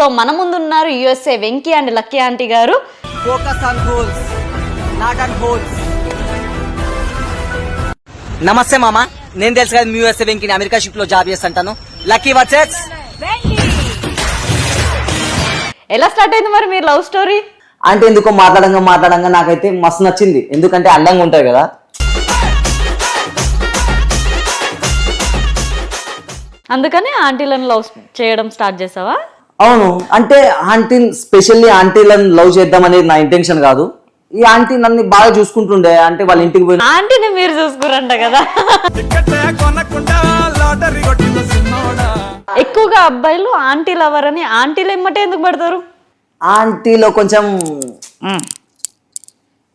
So మన ముందు ఉన్నారు USA Venky and Lucky aunty గారు. Focus on goals not on holes. నమస్తే మామ, నేను తెలుసు కదా మీ యుఎస్ఏ వెంకీని అమెరికా షిప్ లో జాబ్ చేస్తుంటాను. లక్కీ వర్సెస్ ఎలా స్టార్ట్ అయింది మరి మీరు లవ్ స్టోరీ? అంటే ఎందుకో మాట్లాడంగా నాకైతే మస్తు నచ్చింది. ఎందుకంటే అందంగా ఉంటాయి కదా. అందుకని ఆంటీలను లవ్ చేయడం స్టార్ట్ చేసావా? అవును, అంటే స్పెషల్లీ ఆంటీలను లవ్ చేద్దాం అనేది నా ఇంటెన్షన్ కాదు. ఈ ఆంటీ నన్ను బాగా చూసుకుంటుండే, అంటే వాళ్ళ ఇంటికి పోయిన ఆంటీని మీరు చూసుకురంట కదా. ఎక్కువగా అబ్బాయిలు ఆంటీ లవర్ అని ఆంటీలు ఎమ్మటే ఎందుకు పడతారు? ఆంటీలో కొంచెం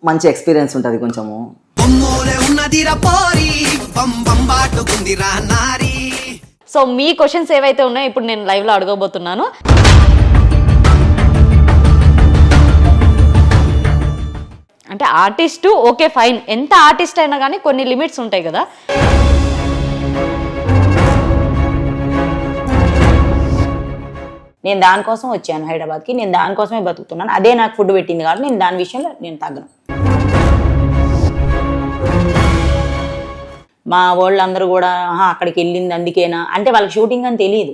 మంచి ఎక్స్పీరియన్స్ ఉంటుంది కొంచెము. సో మీ క్వశ్చన్స్ ఏవైతే ఉన్నాయో ఇప్పుడు నేను లైవ్ లో అడగబోతున్నాను. అంటే ఆర్టిస్టు ఓకే ఫైన్, ఎంత ఆర్టిస్ట్ అయినా కానీ కొన్ని లిమిట్స్ ఉంటాయి కదా. నేను దానికోసం వచ్చాను హైదరాబాద్కి, నేను దానికోసమే బతుకుతున్నాను. అదే నాకు ఫుడ్ పెట్టింది కాబట్టి నేను దాని విషయంలో నేను తగ్గను. మా వాళ్ళందరూ కూడా అక్కడికి వెళ్ళింది అందుకేనా అంటే వాళ్ళకి షూటింగ్ అని తెలియదు.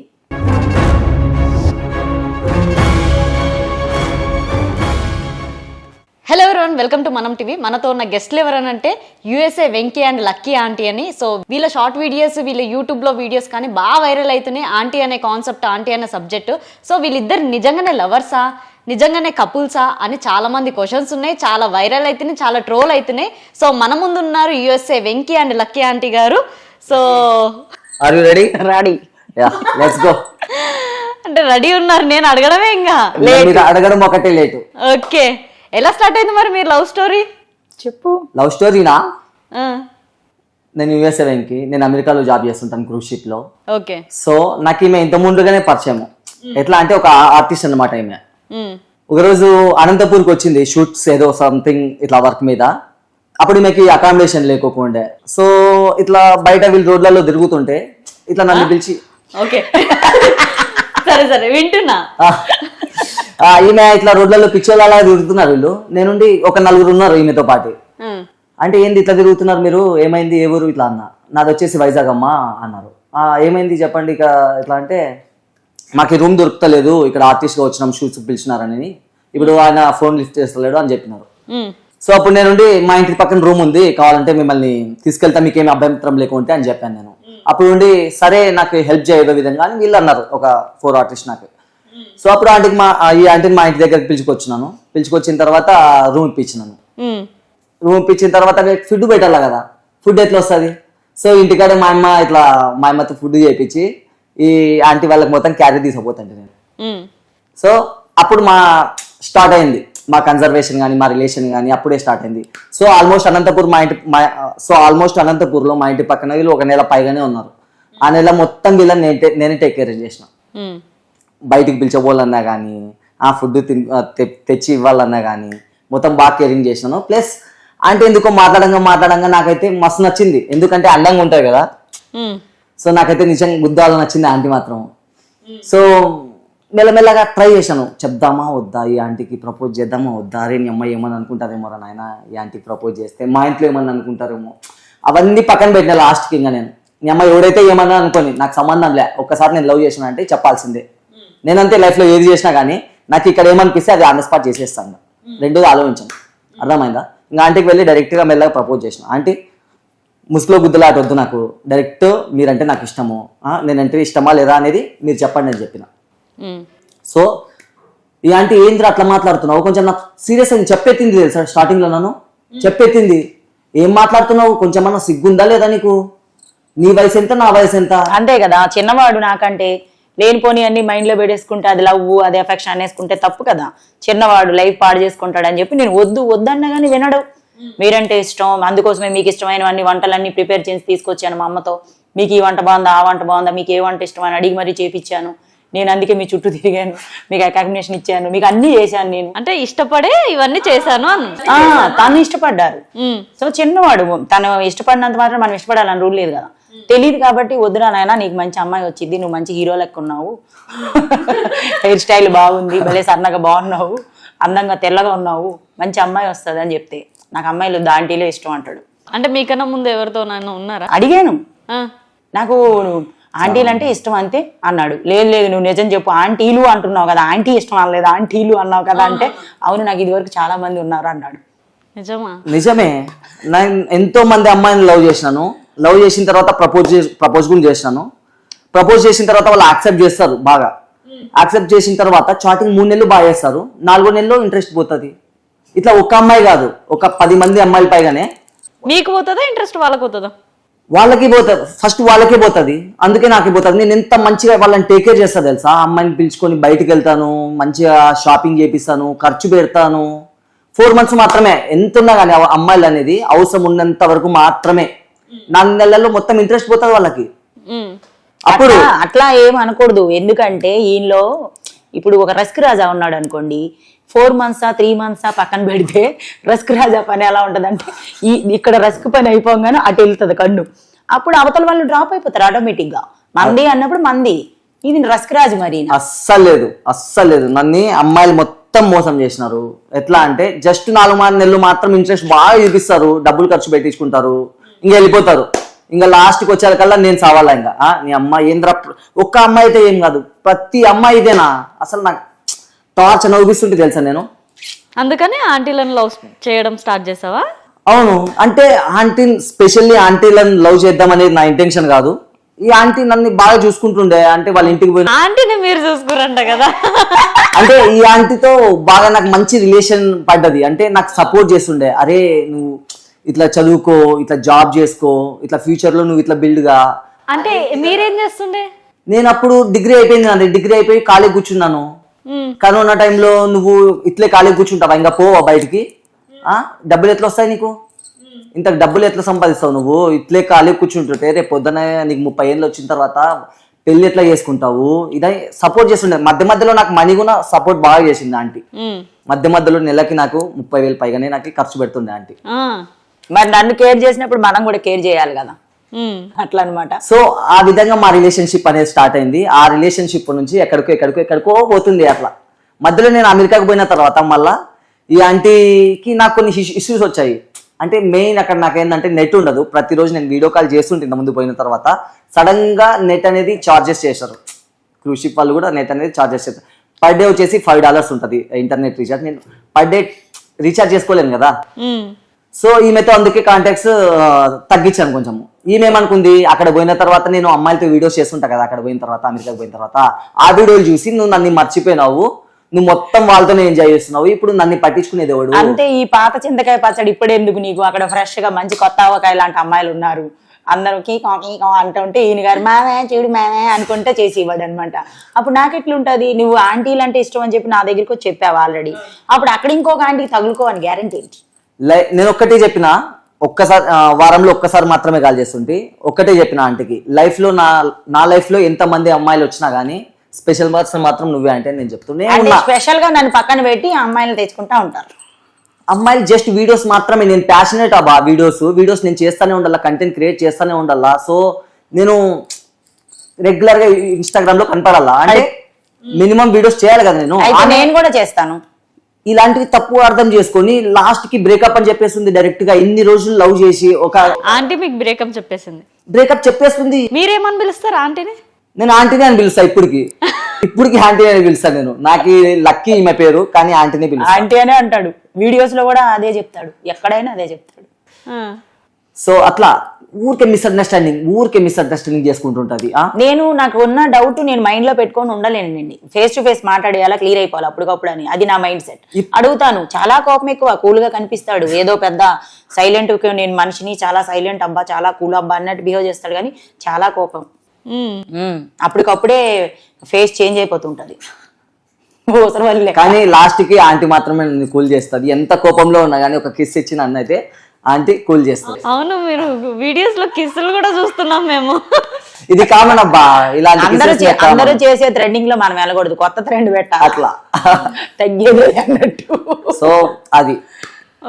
Hello everyone, welcome to Manam TV. మనతో ఉన్న గెస్ట్లు ఎవరనంటే USA Venky and Lucky aunty అని. సో వీళ్ళ షార్ట్ వీడియోస్, వీళ్ళ యూట్యూబ్లో వీడియోస్ కానీ బాగా వైరల్ అవుతున్నాయి. ఆంటీ అనే కాన్సెప్ట్, ఆంటీ అనే సబ్జెక్టు. సో వీళ్ళిద్దరు నిజంగానే లవర్సా, నిజంగానే కపుల్సా అని చాలా మంది క్వశ్చన్స్ ఉన్నాయి, చాలా వైరల్ అవుతున్నాయి, చాలా ట్రోల్ అవుతున్నాయి. సో మన ముందు ఉన్నారు USA Venky and Lucky aunty గారు. So are you ready? Ready, let's go. అంటే రెడీ ఉన్నారు, నేను అడగడమే ఇంకా అడగడం ఒకటే లేటు. ఓకే, ఎలా స్టార్ట్ అయింది మరి మీరు లవ్ స్టోరీ? చెప్పు. లవ్ స్టోరీనా? నేను యుఎస్ఏ వెంకీ, నేను అమెరికాలో జాబ్ చేస్తుంటాను క్రూజ్ షిప్ లో. ఓకే. సో నాకు ఈమె ఇంత ముందుగానే పరిచయం. ఎట్లా అంటే ఒక ఆర్టిస్ట్ అన్నమాట ఈమె. ఒకరోజు అనంతపూర్కి వచ్చింది షూట్స్ ఏదో సంథింగ్ ఇట్లా వర్క్ మీద. అప్పుడు ఈమెకి అకామిడేషన్ లేకపోండే. సో ఇట్లా బయట వీళ్ళు రోడ్లలో తిరుగుతుంటే ఇట్లా నన్ను పిలిచి ఓకే సరే సరే వింటున్నా. ఈమె ఇట్లా రోడ్లలో పిచ్చోళ్ళు అలా తిరుగుతున్నారు వీళ్ళు. నేనుండి ఒక నలుగురు ఉన్నారు ఈమెతో పాటు. అంటే ఏంది ఇట్లా తిరుగుతున్నారు మీరు, ఏమైంది, ఏ ఊరు ఇట్లా అన్న. నాది వచ్చేసి వైజాగ్ అమ్మా అన్నారు. ఏమైంది చెప్పండి ఇక ఇట్లా అంటే, మాకు రూమ్ దొరుకుతలేదు, ఇక్కడ ఆర్టిస్ట్గా వచ్చినాం, షూట్స్ పిలిచినారని, ఇప్పుడు ఆయన ఫోన్ లిఫ్ట్ చేస్తలేడు అని చెప్పినారు. సో అప్పుడు నేనుండి మా ఇంటి పక్కన రూమ్ ఉంది, కావాలంటే మిమ్మల్ని తీసుకెళ్తా, మీకు ఏమి అభ్యంతరం లేకుంటే అని చెప్పాను నేను. అప్పుడు ఉండి సరే నాకు హెల్ప్ చేయదో విధంగా అని వీళ్ళు అన్నారు, ఒక 4 ఆర్టిస్ట్ నాకు. సో అప్పుడు ఈ ఆంటీని మా ఇంటి దగ్గరికి పిలుచుకొచ్చినాను. పిలుచుకొచ్చిన తర్వాత రూమ్ ఇప్పించినాను. రూమ్ ఇప్పించిన తర్వాత ఫుడ్ పెట్టాలా కదా, ఫుడ్ ఎట్లా వస్తుంది? సో ఇంటికాడ మా అమ్మతో ఫుడ్ చేయించి ఈ ఆంటీ వాళ్ళకి మొత్తం క్యారీ తీసుకుపోతాండి నేను. సో అప్పుడు స్టార్ట్ అయింది మా కన్జర్వేషన్ కానీ మా రిలేషన్ కానీ అప్పుడే స్టార్ట్ అయింది. సో ఆల్మోస్ట్ అనంతపూర్లో మా ఇంటి పక్కన వీళ్ళు 1 నెల పైగానే ఉన్నారు. ఆ నెల మొత్తం వీళ్ళని నేనే టేక్ కేర్ చేసిన. బయటికి పిలిచబోవాలన్నా కానీ, ఆ ఫుడ్ తెచ్చి ఇవ్వాలన్నా కానీ మొత్తం బాగా కేరింగ్ చేసినాను. ప్లస్ అంటే ఎందుకో మాట్లాడంగా నాకైతే మస్తు నచ్చింది. ఎందుకంటే అందంగా ఉంటాయి కదా. సో నాకైతే నిజంగా గుద్దాలని నచ్చింది ఆంటీ మాత్రం. సో మెల్లమెల్లగా ట్రై చేశాను, చెప్దామా వద్దా, ఈ ఆంటీకి ప్రపోజ్ చేద్దామా వద్దా, అరే నీ అమ్మాయి ఏమని అనుకుంటారేమో రా నాయన, ఈ ఆంటీకి ప్రపోజ్ చేస్తే మా ఇంట్లో ఏమన్నా అనుకుంటారేమో, అవన్నీ పక్కన పెట్టిన లాస్ట్కి ఇంకా నేను నీ అమ్మాయి ఎవడైతే ఏమన్నా అనుకోని నాకు సంబంధం లే, ఒక్కసారి నేను లవ్ చేసిన అంటే చెప్పాల్సిందే. నేనంతే లైఫ్లో ఏది చేసినా కానీ నాకు ఇక్కడ ఏమనిపిస్తే అది ఆన్ ద స్పాట్ చేసేస్తాను, రెండోది ఆలోచించాను. అర్థమైందా? ఇంకా ఆంటీకి వెళ్ళి డైరెక్ట్గా మెల్లగా ప్రపోజ్ చేసిన. ఆంటీ ముసుగులో గుద్దులాట వద్దు, నాకు డైరెక్ట్ మీరంటే నాకు ఇష్టము, నేనంటే ఇష్టమా లేదా అనేది మీరు చెప్పండి అని చెప్పిన. సో ఈ ఆంటీ ఏంటి అట్లా మాట్లాడుతున్నావు, కొంచెం నాకు సీరియస్ అయింది. చెప్పెత్తింది తెలుసా స్టార్టింగ్లో, నన్ను చెప్పెత్తింది, ఏం మాట్లాడుతున్నావు, కొంచెం అన్నా సిగ్గుందా లేదా నీకు, నీ వయసు ఎంత నా వయసు ఎంత. అంతే కదా, చిన్నవాడు నాకంటే లేనిపోని అన్ని మైండ్ లో పెట్టేసుకుంటే అది లవ్, అది ఎఫెక్షన్ అనేసుకుంటే తప్పు కదా. చిన్నవాడు లైఫ్ పాడు చేసుకుంటాడు అని చెప్పి నేను వద్దన్నా కానీ వినడు. మీరంటే ఇష్టం, అందుకోసమే మీకు ఇష్టమైనవన్నీ వంటలన్నీ ప్రిపేర్ చేసి తీసుకొచ్చాను మా అమ్మతో. మీకు ఈ వంట బాగుందా, ఆ వంట బాగుందా, మీకు ఏ వంట ఇష్టం అని అడిగి మరీ చేపించాను నేను. అందుకే మీ చుట్టూ తిరిగాను, మీకు అకామిడేషన్ ఇచ్చాను, మీకు అన్ని చేశాను నేను. అంటే ఇష్టపడే ఇవన్నీ చేశాను అని తను ఇష్టపడ్డారు. సో చిన్నవాడు తను ఇష్టపడినంత మాత్రం మనం ఇష్టపడాలని రూల్ లేదు కదా. తెలియదు కాబట్టి వద్దురా నాయనా నీకు మంచి అమ్మాయి వచ్చింది, నువ్వు మంచి హీరో లెక్క ఉన్నావు, హెయిర్ స్టైల్ బాగుంది, భలే సన్నగా బాగున్నావు, అందంగా తెల్లగా ఉన్నావు, మంచి అమ్మాయి వస్తుంది అని చెప్తే నాకు అమ్మాయిలు దాంటీలో ఇష్టం అంటాడు. అంటే మీకన్నా ముందు ఎవరితోనైనా ఉన్నారా? అడిగాను, ఆ, నాకు ఆంటీలు అంటే ఇష్టం అంతే అన్నాడు. లేదు లేదు నువ్వు నిజం చెప్పు, ఆంటీలు అంటున్నావు కదా, ఆంటీ ఇష్టం అనలేదు ఆంటీలు అన్నావు కదా అంటే అవును నాకు ఇదివరకు చాలా మంది ఉన్నారు అన్నాడు. నిజమా? నిజమే, నేను ఎంతో మంది అమ్మాయిని లవ్ చేసినాను. లవ్ చేసిన తర్వాత ప్రపోజ్ కూడా చేసినాను. ప్రపోజ్ చేసిన తర్వాత వాళ్ళు యాక్సెప్ట్ చేస్తారు బాగా. యాక్సెప్ట్ చేసిన తర్వాత చాటింగ్ 3 నెలలు బాగా చేస్తారు, 4వ నెలలో ఇంట్రెస్ట్ పోతుంది. ఇట్లా ఒక అమ్మాయి కాదు, ఒక 10 మంది అమ్మాయిల పైగానే. మీకు పోతుందా ఇంట్రెస్ట్ వాళ్ళకి పోతుందా? వాళ్ళకి పోతుంది, ఫస్ట్ వాళ్ళకే పోతుంది, అందుకే నాకే పోతుంది. నేను ఎంత మంచిగా వాళ్ళని టేక్ కేర్ చేస్తా తెలుసా. అమ్మాయిని పిలుచుకొని బయటికి వెళ్తాను, మంచిగా షాపింగ్ చేపిస్తాను, ఖర్చు పెడతాను. 4 months మాత్రమే, ఎంత ఉన్నా కానీ అమ్మాయిలు అనేది అవసరం ఉన్నంత వరకు మాత్రమే. 4 నెలల్లో మొత్తం ఇంట్రెస్ట్ పోతుంది వాళ్ళకి. అప్పుడు అట్లా ఏం అనకూడదు, ఎందుకంటే ఈయనలో ఇప్పుడు ఒక రస్క్ రాజా ఉన్నాడు అనుకోండి, 4 months 3 months పక్కన పెడితే రస్క్ రాజా పని ఎలా ఉంటదంటే ఇక్కడ రస్క్ పని అయిపోగానే అటు వెళ్తుంది కన్ను, అప్పుడు అవతల వాళ్ళు డ్రాప్ అయిపోతారు ఆటోమేటిక్ గా. మంది అన్నప్పుడు మంది, ఇది రస్క్ రాజు మరి. అస్సలు లేదు నన్ను అమ్మాయిలు మొత్తం మోసం చేసినారు. ఎట్లా అంటే జస్ట్ 4 నెలలు మాత్రం ఇంట్రెస్ట్ బాగా చూపిస్తారు, డబ్బులు ఖర్చు పెట్టించుకుంటారు, ఇంకా వెళ్ళిపోతారు. ఇంకా లాస్ట్కి వచ్చేకల్లా నేను సావాలా ఇంకా నీ అమ్మాయి ఏంద్ర. ఒక్క అమ్మాయి అయితే ఏం కాదు, ప్రతి అమ్మాయి ఇదేనా అసలు నాకు టార్చర్ నవ్విస్తుంటే తెలుసా నేను. అందుకని ఆంటీలను లవ్ చేయడం స్టార్ట్ చేసావా? అవును, అంటే స్పెషల్లీ ఆంటీలను లవ్ చేద్దాం అనేది నా ఇంటెన్షన్ కాదు. ఈ ఆంటీ నన్ను బాగా చూసుకుంటుండే, అంటే వాళ్ళ ఇంటికి పోయిన ఆంటీని మీరు చూసుకురంట కదా. అంటే ఈ ఆంటీతో బాగా నాకు మంచి రిలేషన్ పడ్డది. అంటే నాకు సపోర్ట్ చేస్తుండే, అరే నువ్వు ఇట్లా చదువుకో, ఇట్లా జాబ్ చేసుకో, ఇట్లా ఫ్యూచర్ లో నువ్వు ఇట్లా బిల్డ్ గా. అంటే మీరేం చేస్తుండే? నేను అప్పుడు డిగ్రీ అయిపోయింది, డిగ్రీ అయిపోయి ఖాళీ కూర్చున్నాను. కరోనా టైంలో నువ్వు ఇట్లే ఖాళీ కూర్చుంటావా, ఇంకా పోవా బయటికి? డబ్బులు ఎట్లా వస్తాయి నీకు? ఇంత డబ్బులు ఎట్లా సంపాదిస్తావు నువ్వు? ఇట్లే ఖాళీ కూర్చుంటుంటే రేపు పొద్దున నీకు 30 ఏళ్ళు వచ్చిన తర్వాత పెళ్లి ఎట్లా చేసుకుంటావు? ఇదే సపోర్ట్ చేస్తుండే. మధ్య మధ్యలో నాకు మనీ కూడా సపోర్ట్ బాగా చేసింది ఆంటీ. మధ్యలో నెలకి నాకు 30,000 పైగానే నాకు ఖర్చు పెడుతుండే ఆంటీ. మరి నన్ను కేర్ చేసినప్పుడు మనం కూడా కేర్ చేయాలి కదా, అట్లా అనమాట. సో ఆ విధంగా మా రిలేషన్షిప్ అనేది స్టార్ట్ అయింది. ఆ రిలేషన్షిప్ నుంచి ఎక్కడికో పోతుంది. అట్లా మధ్యలో నేను అమెరికాకు పోయిన తర్వాత మళ్ళా ఈ ఆంటీకి నాకు కొన్ని ఇష్యూస్ వచ్చాయి. అంటే మెయిన్ అక్కడ నాకేంటంటే నెట్ ఉండదు. ప్రతిరోజు నేను వీడియో కాల్ చేస్తుంటే ముందు పోయిన తర్వాత సడన్ గా నెట్ అనేది చార్జెస్ చేశారు. క్రూజ్ షిప్ వాళ్ళు కూడా నెట్ అనేది చార్జెస్ చేస్తారు. పర్ డే వచ్చేసి $5 ఉంటుంది ఇంటర్నెట్ రీఛార్జ్. నేను పర్ డే రీఛార్జ్ చేసుకోలేను కదా. సో ఈమెతో అందుకే కాంటాక్ట్స్ తగ్గించాను కొంచెం. ఈమె ఏమనుకుంది, అక్కడ పోయిన తర్వాత నేను అమ్మాయిలతో వీడియోస్ చేస్తుంటా కదా, అక్కడ పోయిన తర్వాత అమెరికాకి పోయిన తర్వాత ఆ వీడియోలు చూసి నువ్వు నన్ను మర్చిపోయినావు, నువ్వు మొత్తం వాళ్ళతోనే ఎంజాయ్ చేస్తున్నావు, ఇప్పుడు నన్ను పట్టించుకునేది ఎవడు? అంతే, ఈ పాత చింతకాయ పచ్చడి ఇప్పుడు ఎందుకు నీకు? అక్కడ ఫ్రెష్ గా మంచి కొత్త ఆవకాయ లాంటి అమ్మాయిలు ఉన్నారు, అందరికి అంటుంటే ఈయన గారు మామే చూడు మామే అనుకుంటే చేసి ఇవ్వడు అనమాట. అప్పుడు నాకు ఎట్లుంటది, నువ్వు ఆంటీలు అంటే ఇష్టం అని చెప్పి నా దగ్గరికి వచ్చి చెప్పావు ఆల్రెడీ, అప్పుడు అక్కడ ఇంకొక ఆంటీకి తగులుకోవని గ్యారంటీ ఏంటి? నేను ఒక్కటే చెప్పిన, ఒక్కసారి వారంలో ఒక్కసారి మాత్రమే కాల్ చేస్తుంటే ఒక్కటే చెప్పిన ఆంటీకి, లైఫ్ లో నా లైఫ్ లో ఎంత మంది అమ్మాయిలు వచ్చినా గానీ స్పెషల్ పర్సన్ మాత్రం నువ్వే అంటే నేను చెప్తున్నా. స్పెషల్ గా నన్ను పక్కన పెట్టి అమ్మాయిలు తెచ్చుకుంటా ఉంటారు. అమ్మాయిలు జస్ట్ వీడియోస్ మాత్రమే. నేను ప్యాషనేట్ అబ్బా, వీడియోస్ నేను చేస్తానే ఉండాలా, కంటెంట్ క్రియేట్ చేస్తానే ఉండాలా. సో నేను రెగ్యులర్ గా ఇన్స్టాగ్రామ్ లో కనపడాలా, అంటే మినిమం వీడియోస్ చేయాలి కదా. నేను కూడా చేస్తాను. ఇలాంటివి తప్పు అర్థం చేసుకొని లాస్ట్ కి బ్రేకప్ అని చెప్పేస్తుంది డైరెక్ట్ గా. ఇన్ని రోజులు లవ్ చేసి ఒక ఆంటీ మీకు బ్రేకప్ చెప్పేస్తుంది. మీరేమని పిలుస్తారు ఆంటీని? నేను ఆంటీని అని పిలుస్తా. ఇప్పటికి ఆంటీ అని పిలుస్తాను నేను. నాకు లక్కీ ఈమె పేరు, కానీ ఆంటీనే పిలుస్తా. ఆంటీ అనే అంటాడు, వీడియోస్ లో కూడా అదే చెప్తాడు, ఎక్కడైనా అదే చెప్తాడు. సో అట్లా ఊరికే మిస్అండర్స్టాండింగ్ చేసుకుంటుంటది. నేను నాకు ఉన్న డౌట్ నేను మైండ్ లో పెట్టుకొని ఉండలేనండి. ఫేస్ టు ఫేస్ మాట్లాడేయాలా, క్లియర్ అయిపోవాలి అప్పటికప్పుడు అని, అది నా మైండ్ సెట్. అడుగుతాను, చాలా కోపం ఎక్కువ, కూల్ గా కనిపిస్తాడు, ఏదో పెద్ద సైలెంట్, నేను మనిషిని చాలా సైలెంట్ అబ్బా, చాలా కూల్ అబ్బా అన్నట్టు బిహేవ్ చేస్తాడు, కానీ చాలా కోపం. అప్పటికప్పుడే ఫేస్ చేంజ్ అయిపోతుంటది. కానీ లాస్ట్ కి ఆంటీ మాత్రమే కూల్ చేస్తుంది. ఎంత కోపంలో ఉన్నా కానీ ఒక కిస్ ఇచ్చిన అన్నైతే ఆంటీ కూల్ చేస్తుంది. అవును, మీరు వీడియోస్ లో కిస్సులు కూడా చూస్తున్నాం మేము. ఇది కామన్ అబ్బా, ఇలాంటి అందరూ చేసే ట్రెండింగ్ లో మనం వెళ్ళకూడదు, కొత్త ట్రెండ్ పెట్టాలి, అట్లా తగ్గేది అన్నట్టు. సో అది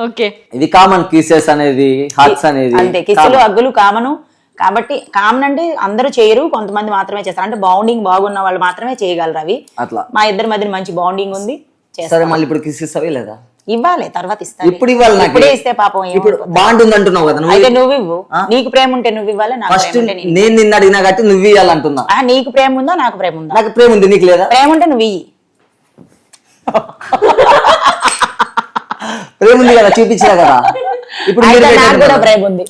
ఓకే, ఇది కామన్. కిసెస్ అనేది, హగ్స్ అనేది అంతే. కిస్సులు హగ్గులు కామను, కాబట్టి కామన్ అంటే అందరూ చేయరు, కొంతమంది మాత్రమే చేస్తారు. అంటే బాండింగ్ బాగున్న వాళ్ళు మాత్రమే చేయగలరు అవి. అట్లా మా ఇద్దరి మధ్య మంచి బాండింగ్ ఉంది, చేస్తాం. సరే మళ్ళీ ఇప్పుడు కిస్ ఇస్తావే లేదా? ఇవ్వాలి, తర్వాత ఇస్తాను. ఇప్పుడు ఇవ్వాలి నాకు. ఇప్పుడే ఇస్తే పాపం ఇప్పుడు బాండ్ ఉంది అంటున్నావు కదా నువ్వు. అయితే నువ్వు ఇవ్వు. నీకు ప్రేమ ఉంటే నువ్వు ఇవ్వాలి, నాకు ఫస్ట్ ప్రేమ ఉంటే నేను నేను నిన్ను అడిగినా కాబట్టి నువ్వు ఇవ్వాలంటున్నా. నీకు ప్రేమ ఉందా నాకు ప్రేమ ఉందా? నాకు ప్రేమ ఉంది, నీకు లేదా? ప్రేమ ఉంటే నువ్వు ఇయ్యి. ప్రేమ ఉంది కదా, చూపించినా కదా. ఇప్పుడు అయితే మీరు నాకు కూడా ప్రేమ ఉంది.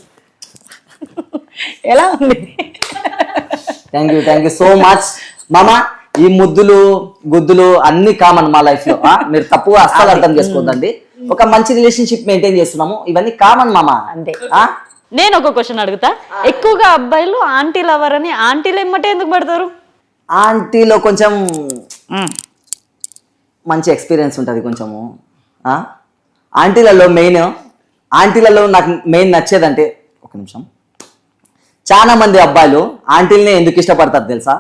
ఎలా ఉంది? థ్యాంక్ యూ సో మచ్ మామా. ఈ ముద్దులు గుద్దులు అన్ని కామన్ మా లైఫ్ లో. మీరు తప్పుగా అస్సలు అర్థం చేసుకోవద్దండి. ఒక మంచి రిలేషన్షిప్ మెయింటైన్ చేస్తున్నాము, ఇవన్నీ కామన్ మామా. అంతే. నేను ఒక క్వశ్చన్ అడుగుతా. ఎక్కువగా అబ్బాయిలు ఆంటీ లవర్ అని ఆంటీలు ఎమ్మటే ఎందుకు పడతారు? ఆంటీలో కొంచెం మంచి ఎక్స్పీరియన్స్ ఉంటుంది కొంచెము. ఆంటీలలో నాకు మెయిన్ నచ్చేదంటే, ఒక నిమిషం, చాలా మంది అబ్బాయిలు ఆంటీలనే ఎందుకు ఇష్టపడతారు తెలుసా?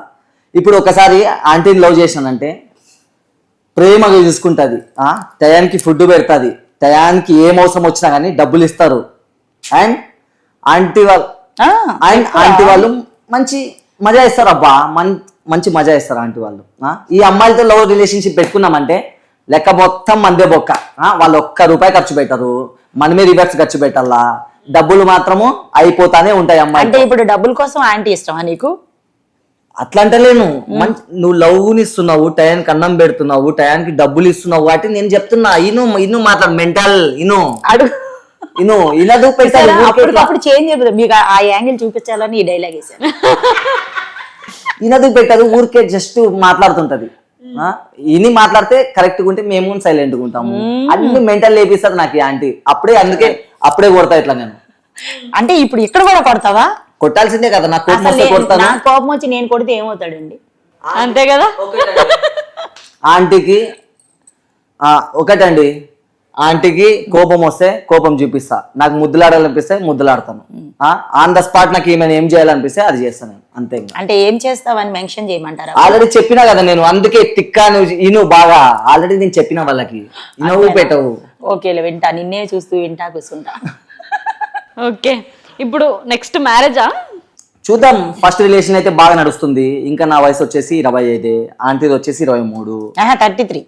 ఇప్పుడు ఒకసారి ఆంటీని లవ్ చేశానంటే ప్రేమగా చూసుకుంటుంది, టయానికి ఫుడ్ పెడుతుంది, టయానికి ఏం అవసరం వచ్చినా కానీ డబ్బులు ఇస్తారు. అండ్ ఆంటీ వాళ్ళు మంచి మజా ఇస్తారు అబ్బా, మంచి మజా ఇస్తారు ఆంటీ వాళ్ళు. ఈ అమ్మాయిలతో లవ్ రిలేషన్షిప్ పెట్టుకున్నామంటే లెక్క మొత్తం మందే బొక్క. వాళ్ళు ₹1 ఖర్చు పెట్టరు, మనమే రివర్స్ ఖర్చు పెట్టాలా, డబ్బులు మాత్రము అయిపోతానే ఉంటాయి అమ్మాయి. అంటే ఇప్పుడు డబ్బుల కోసం ఆంటీ ఇష్టమా నీకు? అట్లా అంటలేను. నువ్వు లవ్ ఇస్తున్నావు, టయానికి అన్నం పెడుతున్నావు, టయానికి డబ్బులు ఇస్తున్నావు కాబట్టి నేను చెప్తున్నా. ఇను మాట్లాడు, మెంటల్ ఇనదు పెట్టాలి. అప్పుడు చేంజ్ అయిపోతుంది. మీకు ఆ యాంగిల్ చూపించాలని ఈ డైలాగ్ వేసాను. ఇనదు పెట్టదు, ఊరికే జస్ట్ మాట్లాడుతుంటది. ఇని మాట్లాడితే కరెక్ట్ గా ఉంటే మేము సైలెంట్ గా ఉంటాము. అన్ని మెంటల్ లేపిస్తుంది నాకు ఈ ఆంటీ. అప్పుడే కొడతా ఇట్లా నేను. అంటే ఇప్పుడు ఇక్కడ కూడా కొడతావా? కొట్టాల్సిందే కదా, నాకు కోపం వస్తే కొడతాను. నాకు కోపం వచ్చి నేను కొడితే ఏమవుతాడండి? అంతే కదా. ఆంటీకి ఒకటండి, ఆంటీకి కోపం వస్తే కోపం చూపిస్తా, నాకు ముద్దులాడాలనిపిస్తే ముద్దులాడతాను. ఆన్ ద స్పాట్ నాకు ఏమైనా ఏం చేయాలనిపిస్తే అది చేస్తాను, అంతే. అంటే ఏం చేస్తావని మెన్షన్ చేయమంటారా? ఆల్రెడీ చెప్పినా కదా నేను, అందుకే తిక్కా ఇను బాగా ఆల్రెడీ నేను చెప్పిన వాళ్ళకి ఇనవు పెట్టవు. ఓకేలే, వింటా, నిన్నే చూస్తూ వింటా కూర్చుంటా. ఓకే, ఇప్పుడు నెక్స్ట్ మ్యారేజా? చూద్దాం. ఫస్ట్ రిలేషన్ అయితే బాగా నడుస్తుంది. ఇంకా నా వయసు వచ్చేసి 25, ఆంటీది వచ్చేసి 23. 33.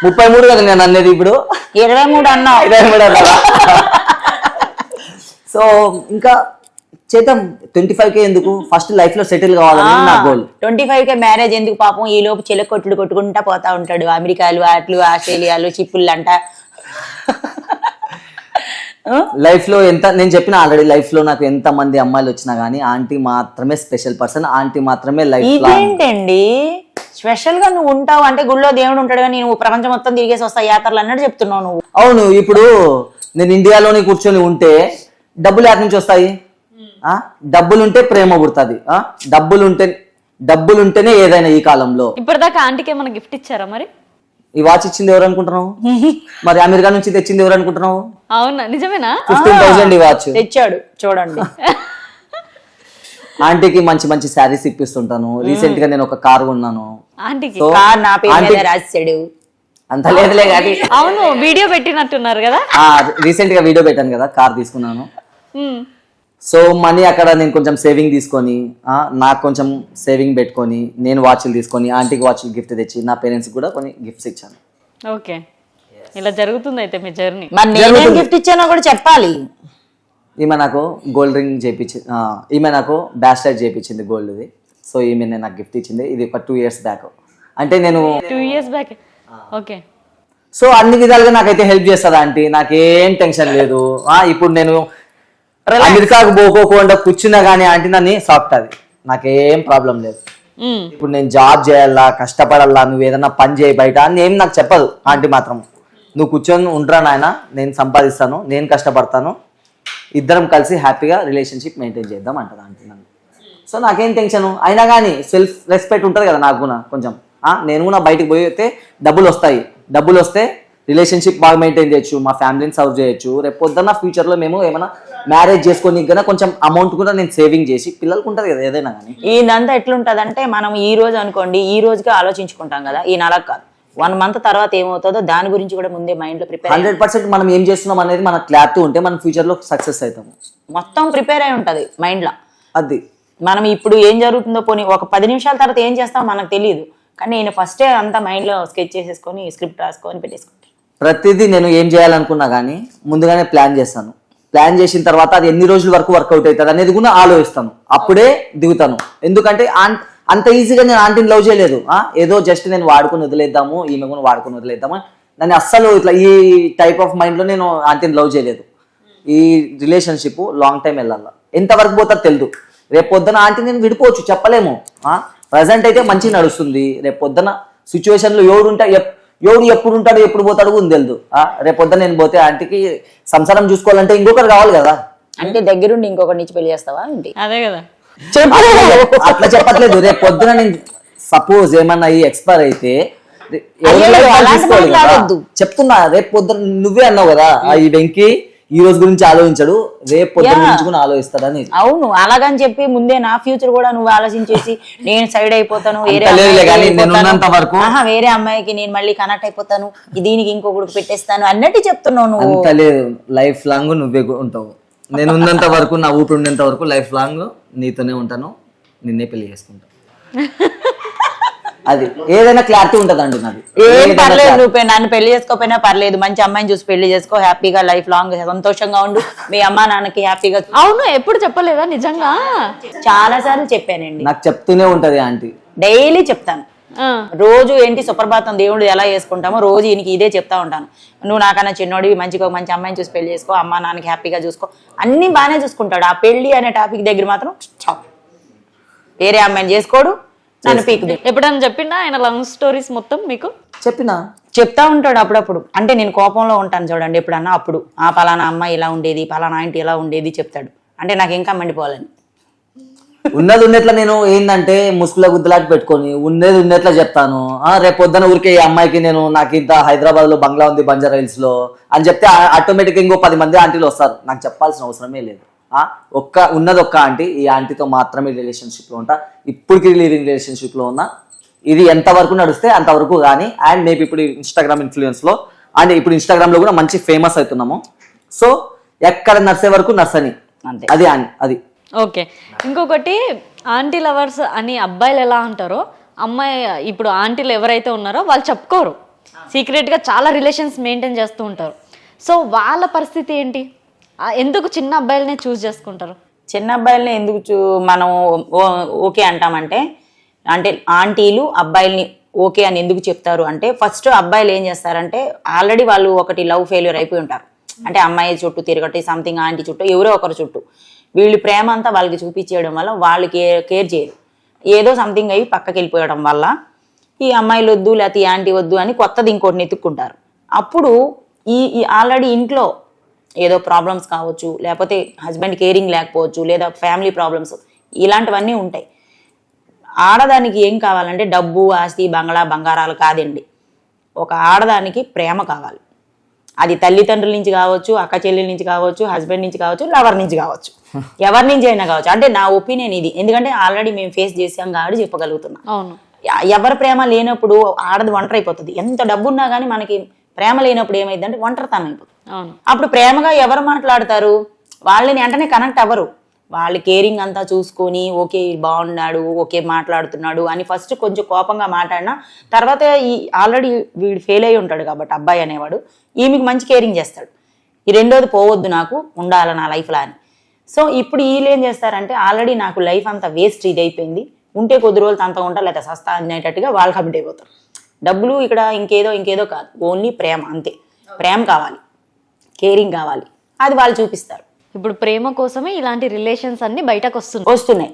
33 కదా నేను అనేది, ఇప్పుడు 23 అన్నావు. 23 అన్నా. సో ఇంకా చేద్దాం. 25K ఎందుకు, ఫస్ట్ లైఫ్ లో సెటిల్ కావాలని నా గోల్. 25K మ్యారేజ్ ఎందుకు పాపం? ఈ లోపు కొట్టుకుంటా పోతా ఉంటాడు. అమెరికాలు, ఆస్ట్రేలియాలు, చిప్పులు అంట. లైఫ్ లో నేను చెప్పిన ఆల్రెడీ, లైఫ్ లో నాకు ఎంత మంది అమ్మాయిలు వచ్చినా గానీ ఆంటీ మాత్రమే స్పెషల్ పర్సన్, ఆంటీ మాత్రమే లైఫ్. ఇదేంటండి స్పెషల్ గా నువ్వు ఉంటావు అంటే? గుళ్ళో దేవుడు ఉంటాడు కానీ నువ్వు ప్రపంచం మొత్తం తిరిగేసి వస్తా యాత్రలు అన్నట్టు చెప్తున్నావు నువ్వు. అవును, ఇప్పుడు నేను ఇండియాలోనే కూర్చొని ఉంటే డబ్బులు ఎక్కడి నుంచి వస్తాయి? డబ్బులుంటే ప్రేమ పుడుతుంది, డబ్బులుంటేనే ఏదైనా ఈ కాలంలో. ఇప్పటిదాకా ఆంటీకి ఏమైనా గిఫ్ట్ ఇచ్చారా మరి? ఈ వాచ్ ఇచ్చింది ఎవరు అనుకుంటున్నావు? మరి అమెరికా నుంచి తెచ్చింది ఎవరు అనుకుంటున్నావు? అవునా, నిజమేనా? 15,000 ఈ వాచ్ తెచ్చాడు చూడండి. ఆంటీకి మంచి మంచి శారీస్ ఇప్పిస్తుంటాను. రీసెంట్ గా నేను ఒక కార్ కొన్నాను. ఆంటీకి కార్ నా పేరు మీద రాశాడు. అంత లేదులే కానీ. అవును, వీడియో పెట్టినట్టున్నారు కదా. రీసెంట్ గా వీడియో పెట్టాను కదా, కార్ తీసుకున్నాను. సో మనీ అక్కడ నేను కొంచెం సేవింగ్ తీసుకొని, నాకు కొంచెం సేవింగ్ పెట్టుకొని, నేను వాచ్లు తీసుకొని ఆంటీకి వాచ్లు గిఫ్ట్ తెచ్చి నా పేరెంట్స్ కూడా కొన్ని గిఫ్ట్స్ ఇచ్చాను. ఓకే, ఇలా జరుగుతుంది అయితే మీ జర్నీ. మరి నేనేం గిఫ్ట్ ఇచ్చానో కూడా చెప్పాలి. ఈమె నాకు గోల్డ్ రింగ్ చేయించింది, ఈమె నాకు బ్రాస్లెట్ చేయించింది గోల్డ్ది. సో ఈమె నాకు గిఫ్ట్ ఇచ్చింది. ఇది ఒక 2 years బ్యాక్. అంటే నేను 2 years బ్యాక్. ఓకే. సో అన్ని విధాలుగా నాకైతే హెల్ప్ చేస్తుంది ఆంటీ, నాకేం టెన్షన్ లేదు. ఇప్పుడు నేను అమెరికాకు పోకోకుండా కూర్చున్నా కానీ ఆంటీ నన్ను సాకుతుంది, నాకేం ప్రాబ్లం లేదు. ఇప్పుడు నేను జాబ్ చేయాలా, కష్టపడాలా, నువ్వు ఏదైనా పని చేయి బయట అని ఏం నాకు చెప్పదు ఆంటీ మాత్రం. నువ్వు కూర్చొని ఉండరా నాయన, నేను సంపాదిస్తాను, నేను కష్టపడతాను, ఇద్దరం కలిసి హ్యాపీగా రిలేషన్షిప్ మెయింటైన్ చేద్దాం అంటది ఆంటీ నన్ను. సో నాకేం టెన్షన్. అయినా కానీ సెల్ఫ్ రెస్పెక్ట్ ఉంటుంది కదా నాకు కూడా కొంచెం. నేను కూడా బయటకు పోయితే డబ్బులు వస్తే రిలేషన్షిప్ బాగా మెయింటైన్ చేయొచ్చు, మా ఫ్యామిలీని సర్వ్ చేయొచ్చు. రేపు పొద్దున్న ఫ్యూచర్లో మేము ఏమైనా మ్యారేజ్ చేసుకొని కన్నా కొంచెం అమౌంట్ కూడా నేను సేవింగ్ చేసి పిల్లలకు ఉంటుంది కదా ఏదైనా కానీ. ఇదంతా ఎట్లుంటది అంటే, మనం ఈ రోజు అనుకోండి, ఈ రోజుగా ఆలోచించుకుంటాం కదా, ఈ నెలకు కాదు 1 month తర్వాత ఏమవుతుందో దాని గురించి కూడా ముందే మైండ్ లో ప్రిపేర్. 100% మనం ఏం చేస్తున్నాం అనేది మనకు క్లారిటీ ఉంటే మనం ఫ్యూచర్ లో సక్సెస్ అవుతాము. మొత్తం ప్రిపేర్ అయి ఉంటది మైండ్ లో. అది మనం ఇప్పుడు ఏం జరుగుతుందో పోనీ ఒక 10 నిమిషాల తర్వాత ఏం చేస్తామో మనకు తెలియదు, కానీ నేను ఫస్టే అంతా మైండ్లో స్కెచ్ చేసేసుకొని స్క్రిప్ట్ రాసుకొని పెట్టేసుకుంటాను. ప్రతిదీ నేను ఏం చేయాలనుకున్నా కానీ ముందుగానే ప్లాన్ చేస్తాను. ప్లాన్ చేసిన తర్వాత అది ఎన్ని రోజుల వరకు వర్కౌట్ అవుతుంది అనేది కూడా ఆలోచిస్తాను, అప్పుడే దిగుతాను. ఎందుకంటే అంత ఈజీగా నేను ఆంటీని లవ్ చేయలేదు. ఏదో జస్ట్ నేను వాడుకుని వదిలేద్దాము, ఈమె కూడా వాడుకుని వదిలేద్దాము, నన్ను అస్సలు ఇట్లా ఈ టైప్ ఆఫ్ మైండ్లో నేను ఆంటీని లవ్ చేయలేదు. ఈ రిలేషన్షిప్ లాంగ్ టైం వెళ్ళాలి, ఎంతవరకు పోతుందో తెలియదు. రేపు పొద్దున ఆంటీ నేను విడిపోవచ్చు, చెప్పలేము. ప్రజెంట్ అయితే మంచిగా నడుస్తుంది, రేపు పొద్దున సిచ్యువేషన్లో ఎవడు ఎప్పుడు ఉంటాడు ఎప్పుడు పోతాడు కూడా తెలియదు. రేపు పొద్దున నేను పోతే ఆంటీకి సంసారం చూసుకోవాలంటే ఇంకొకరు కావాలి కదా. అంటే దగ్గరుండి ఇంకొకటి నుంచి పెళ్లి చేస్తావా ఏంటి? అదే కదా. అట్లా చెప్పట్లేదు. రేపు పొద్దున నేను సపోజ్ ఏమన్నా ఈ ఎక్స్పైర్ అయితే చెప్తున్నా. రేపు పొద్దున నువ్వే అన్నావు కదా, ఈ వెంకీ ఈ రోజు గురించి ఆలోచించాడు, రేపు పొద్దున గురించి కూడా ఆలోచిస్తాడని. అవును, అలాగని చెప్పి ముందే నా ఫ్యూచర్ కూడా నువ్వు ఆలోచించేసి నేను సైడ్ అయిపోతాను, వేరే అమ్మాయికి నేను మళ్ళీ కనెక్ట్ అయిపోతాను, దీనికి ఇంకొకటి పెట్టేస్తాను అన్నట్టు చెప్తున్నావు నువ్వు. అంత లేదు, లైఫ్ లాంగ్ నువ్వే ఉంటావు. నేను ఉన్నంత వరకు, నా ఊపిరి ఉండేంత వరకు లైఫ్ లాంగ్ నీతోనే ఉంటాను, నిన్నే పెళ్లి చేసుకుంటాను. అది ఏదైనా క్లారిటీ ఉంటదండి నాది. ఏం పర్లేదు, నువ్వు నన్ను పెళ్లి చేసుకోపోయినా పర్లేదు, మంచి అమ్మాయిని చూసి పెళ్లి చేసుకో, హ్యాపీగా లైఫ్ లాంగ్ సంతోషంగా ఉండు, మీ అమ్మా నాన్నకి హ్యాపీగా. అవును, ఎప్పుడు చెప్పలేదా నిజంగా? చాలా సార్లు చెప్పానండి, నాకు చెప్తూనే ఉంటది ఆంటీ, డైలీ చెప్తాను. రోజు ఏంటి సుప్రభాతం దేవుడు ఎలా చేసుకుంటామో రోజు ఈయనకి ఇదే చెప్తా ఉంటాను. నువ్వు నాకన్నా చిన్నోడివి, మంచిగా మంచి అమ్మాయిని చూసి పెళ్లి చేసుకో, అమ్మా నాన్నకి హ్యాపీగా చూసుకో, అన్ని బాగానే చూసుకుంటాడు. ఆ పెళ్లి అనే టాపిక్ దగ్గర మాత్రం వేరే అమ్మాయిని చేసుకోడు, నన్ను పీకుదు. ఎప్పుడైనా చెప్పిండా ఆయన లవ్ స్టోరీస్ మొత్తం మీకు? చెప్తా ఉంటాడు అప్పుడప్పుడు. అంటే నేను కోపంలో ఉంటాను చూడండి, ఎప్పుడన్నా అప్పుడు పలానా అమ్మాయి ఇలా ఉండేది, పలానా ఆంటీ ఇలా ఉండేది చెప్తాడు. అంటే నాకు ఇంకా మండిపోవాలని. ఉన్నది ఉన్నట్లా నేను ఏంటంటే ముసుగుల గుద్దలాట పెట్టుకొని ఉన్నది ఉన్నట్లా చెప్తాను. రేపు పొద్దున ఊరికే ఈ అమ్మాయికి నేను నాకు ఇంత హైదరాబాద్ లో బంగ్లా ఉంది బంజారా హిల్స్ లో అని చెప్తే ఆటోమేటిక్ ఇంకో 10 మంది ఆంటీలు వస్తారు. నాకు చెప్పాల్సిన అవసరమే లేదు. ఉన్నది ఒక్క ఆంటీ, ఈ ఆంటీతో మాత్రమే రిలేషన్షిప్ లో ఉంటా, ఇప్పటికి లివింగ్ రిలేషన్షిప్ లో ఉన్నా. ఇది ఎంతవరకు నడిస్తే అంతవరకు కానీ. అండ్ మేబీ ఇప్పుడు ఇన్స్టాగ్రామ్ ఇన్ఫ్లుయెన్స్ లో, అండ్ ఇప్పుడు ఇన్స్టాగ్రామ్ లో కూడా మంచి ఫేమస్ అవుతున్నాము. సో ఎక్కడ నడిసే వరకు నర్సని అంతే. అది ఓకే. ఇంకొకటి, ఆంటీ లవర్స్ అని అబ్బాయిలు ఎలా అంటారో, అమ్మాయి ఇప్పుడు ఆంటీలు ఎవరైతే ఉన్నారో వాళ్ళు చెప్పుకోరు, సీక్రెట్గా చాలా రిలేషన్స్ మెయింటైన్ చేస్తూ ఉంటారు. సో వాళ్ళ పరిస్థితి ఏంటి? ఎందుకు చిన్న అబ్బాయిలనే చూస్ చేసుకుంటారు? చిన్న అబ్బాయిలని ఎందుకు మనం ఓకే అంటామంటే, అంటే ఆంటీలు అబ్బాయిల్ని ఓకే అని ఎందుకు చెప్తారు అంటే, ఫస్ట్ అబ్బాయిలు ఏం చేస్తారంటే ఆల్రెడీ వాళ్ళు ఒకటి లవ్ ఫెయిల్యూర్ అయిపోయి ఉంటారు. అంటే అమ్మాయి చుట్టూ తిరగటి సంథింగ్, ఆంటీ చుట్టూ ఎవరో ఒకరు చుట్టూ వీళ్ళు ప్రేమ అంతా వాళ్ళకి చూపించేయడం వల్ల వాళ్ళు కేర్ చేయరు. ఏదో సంథింగ్ అయ్యి పక్కకి వెళ్ళిపోయడం వల్ల ఈ అమ్మాయిలు వద్దు లేకపోతే ఈ ఆంటీ వద్దు అని కొత్తది ఇంకోటిని ఎత్తుక్కుంటారు. అప్పుడు ఈ ఆల్రెడీ ఇంట్లో ఏదో ప్రాబ్లమ్స్ కావచ్చు, లేకపోతే హస్బెండ్ కేరింగ్ లేకపోవచ్చు, లేదా ఫ్యామిలీ ప్రాబ్లమ్స్, ఇలాంటివన్నీ ఉంటాయి. ఆడదానికి ఏం కావాలంటే డబ్బు, ఆస్తి, బంగ్లా, బంగారాలు కాదండి. ఒక ఆడదానికి ప్రేమ కావాలి. అది తల్లిదండ్రుల నుంచి కావచ్చు, అక్క చెల్లెల నుంచి కావచ్చు, హస్బెండ్ నుంచి కావచ్చు, లవర్ నుంచి కావచ్చు, ఎవరి నుంచి అయినా కావచ్చు. అంటే నా ఒపీనియన్ ఇది, ఎందుకంటే ఆల్రెడీ మేము ఫేస్ చేసాం కాబట్టి చెప్పగలుగుతున్నాం. అవును, ఎవరి ప్రేమ లేనప్పుడు ఆడది ఒంటరి అయిపోతుంది. ఎంత డబ్బు ఉన్నా కానీ మనకి ప్రేమ లేనప్పుడు ఏమైంది అంటే ఒంటరితనం అయిపోతుంది. అప్పుడు ప్రేమగా ఎవరు మాట్లాడతారు? వాళ్ళని వెంటనే కనెక్ట్ అవ్వరు. వాళ్ళు కేరింగ్ అంతా చూసుకొని ఓకే బాగున్నాడు, ఓకే మాట్లాడుతున్నాడు అని ఫస్ట్ కొంచెం కోపంగా మాట్లాడినా తర్వాత ఈ ఆల్రెడీ వీడు ఫెయిల్ అయి ఉంటాడు కాబట్టి అబ్బాయి అనేవాడు ఈమెకి మంచి కేరింగ్ చేస్తాడు. ఈ రెండోది పోవద్దు, నాకు ఉండాలి నా లైఫ్లో అని. సో ఇప్పుడు వీళ్ళు ఏం చేస్తారంటే ఆల్రెడీ నాకు లైఫ్ అంతా వేస్ట్ ఇది అయిపోయింది, ఉంటే కొద్ది రోజులు అంతా ఉంటా లేదా సస్తా అనేటట్టుగా వాళ్ళు కమిట్ అయిపోతారు. డబ్బులు ఇక్కడ ఇంకేదో కాదు, ఓన్లీ ప్రేమ అంతే. ప్రేమ కావాలి, కేరింగ్ కావాలి, అది వాళ్ళు చూపిస్తారు. ఇప్పుడు ప్రేమ కోసమే ఇలాంటి రిలేషన్స్ అన్ని బయటకు వస్తున్నాయి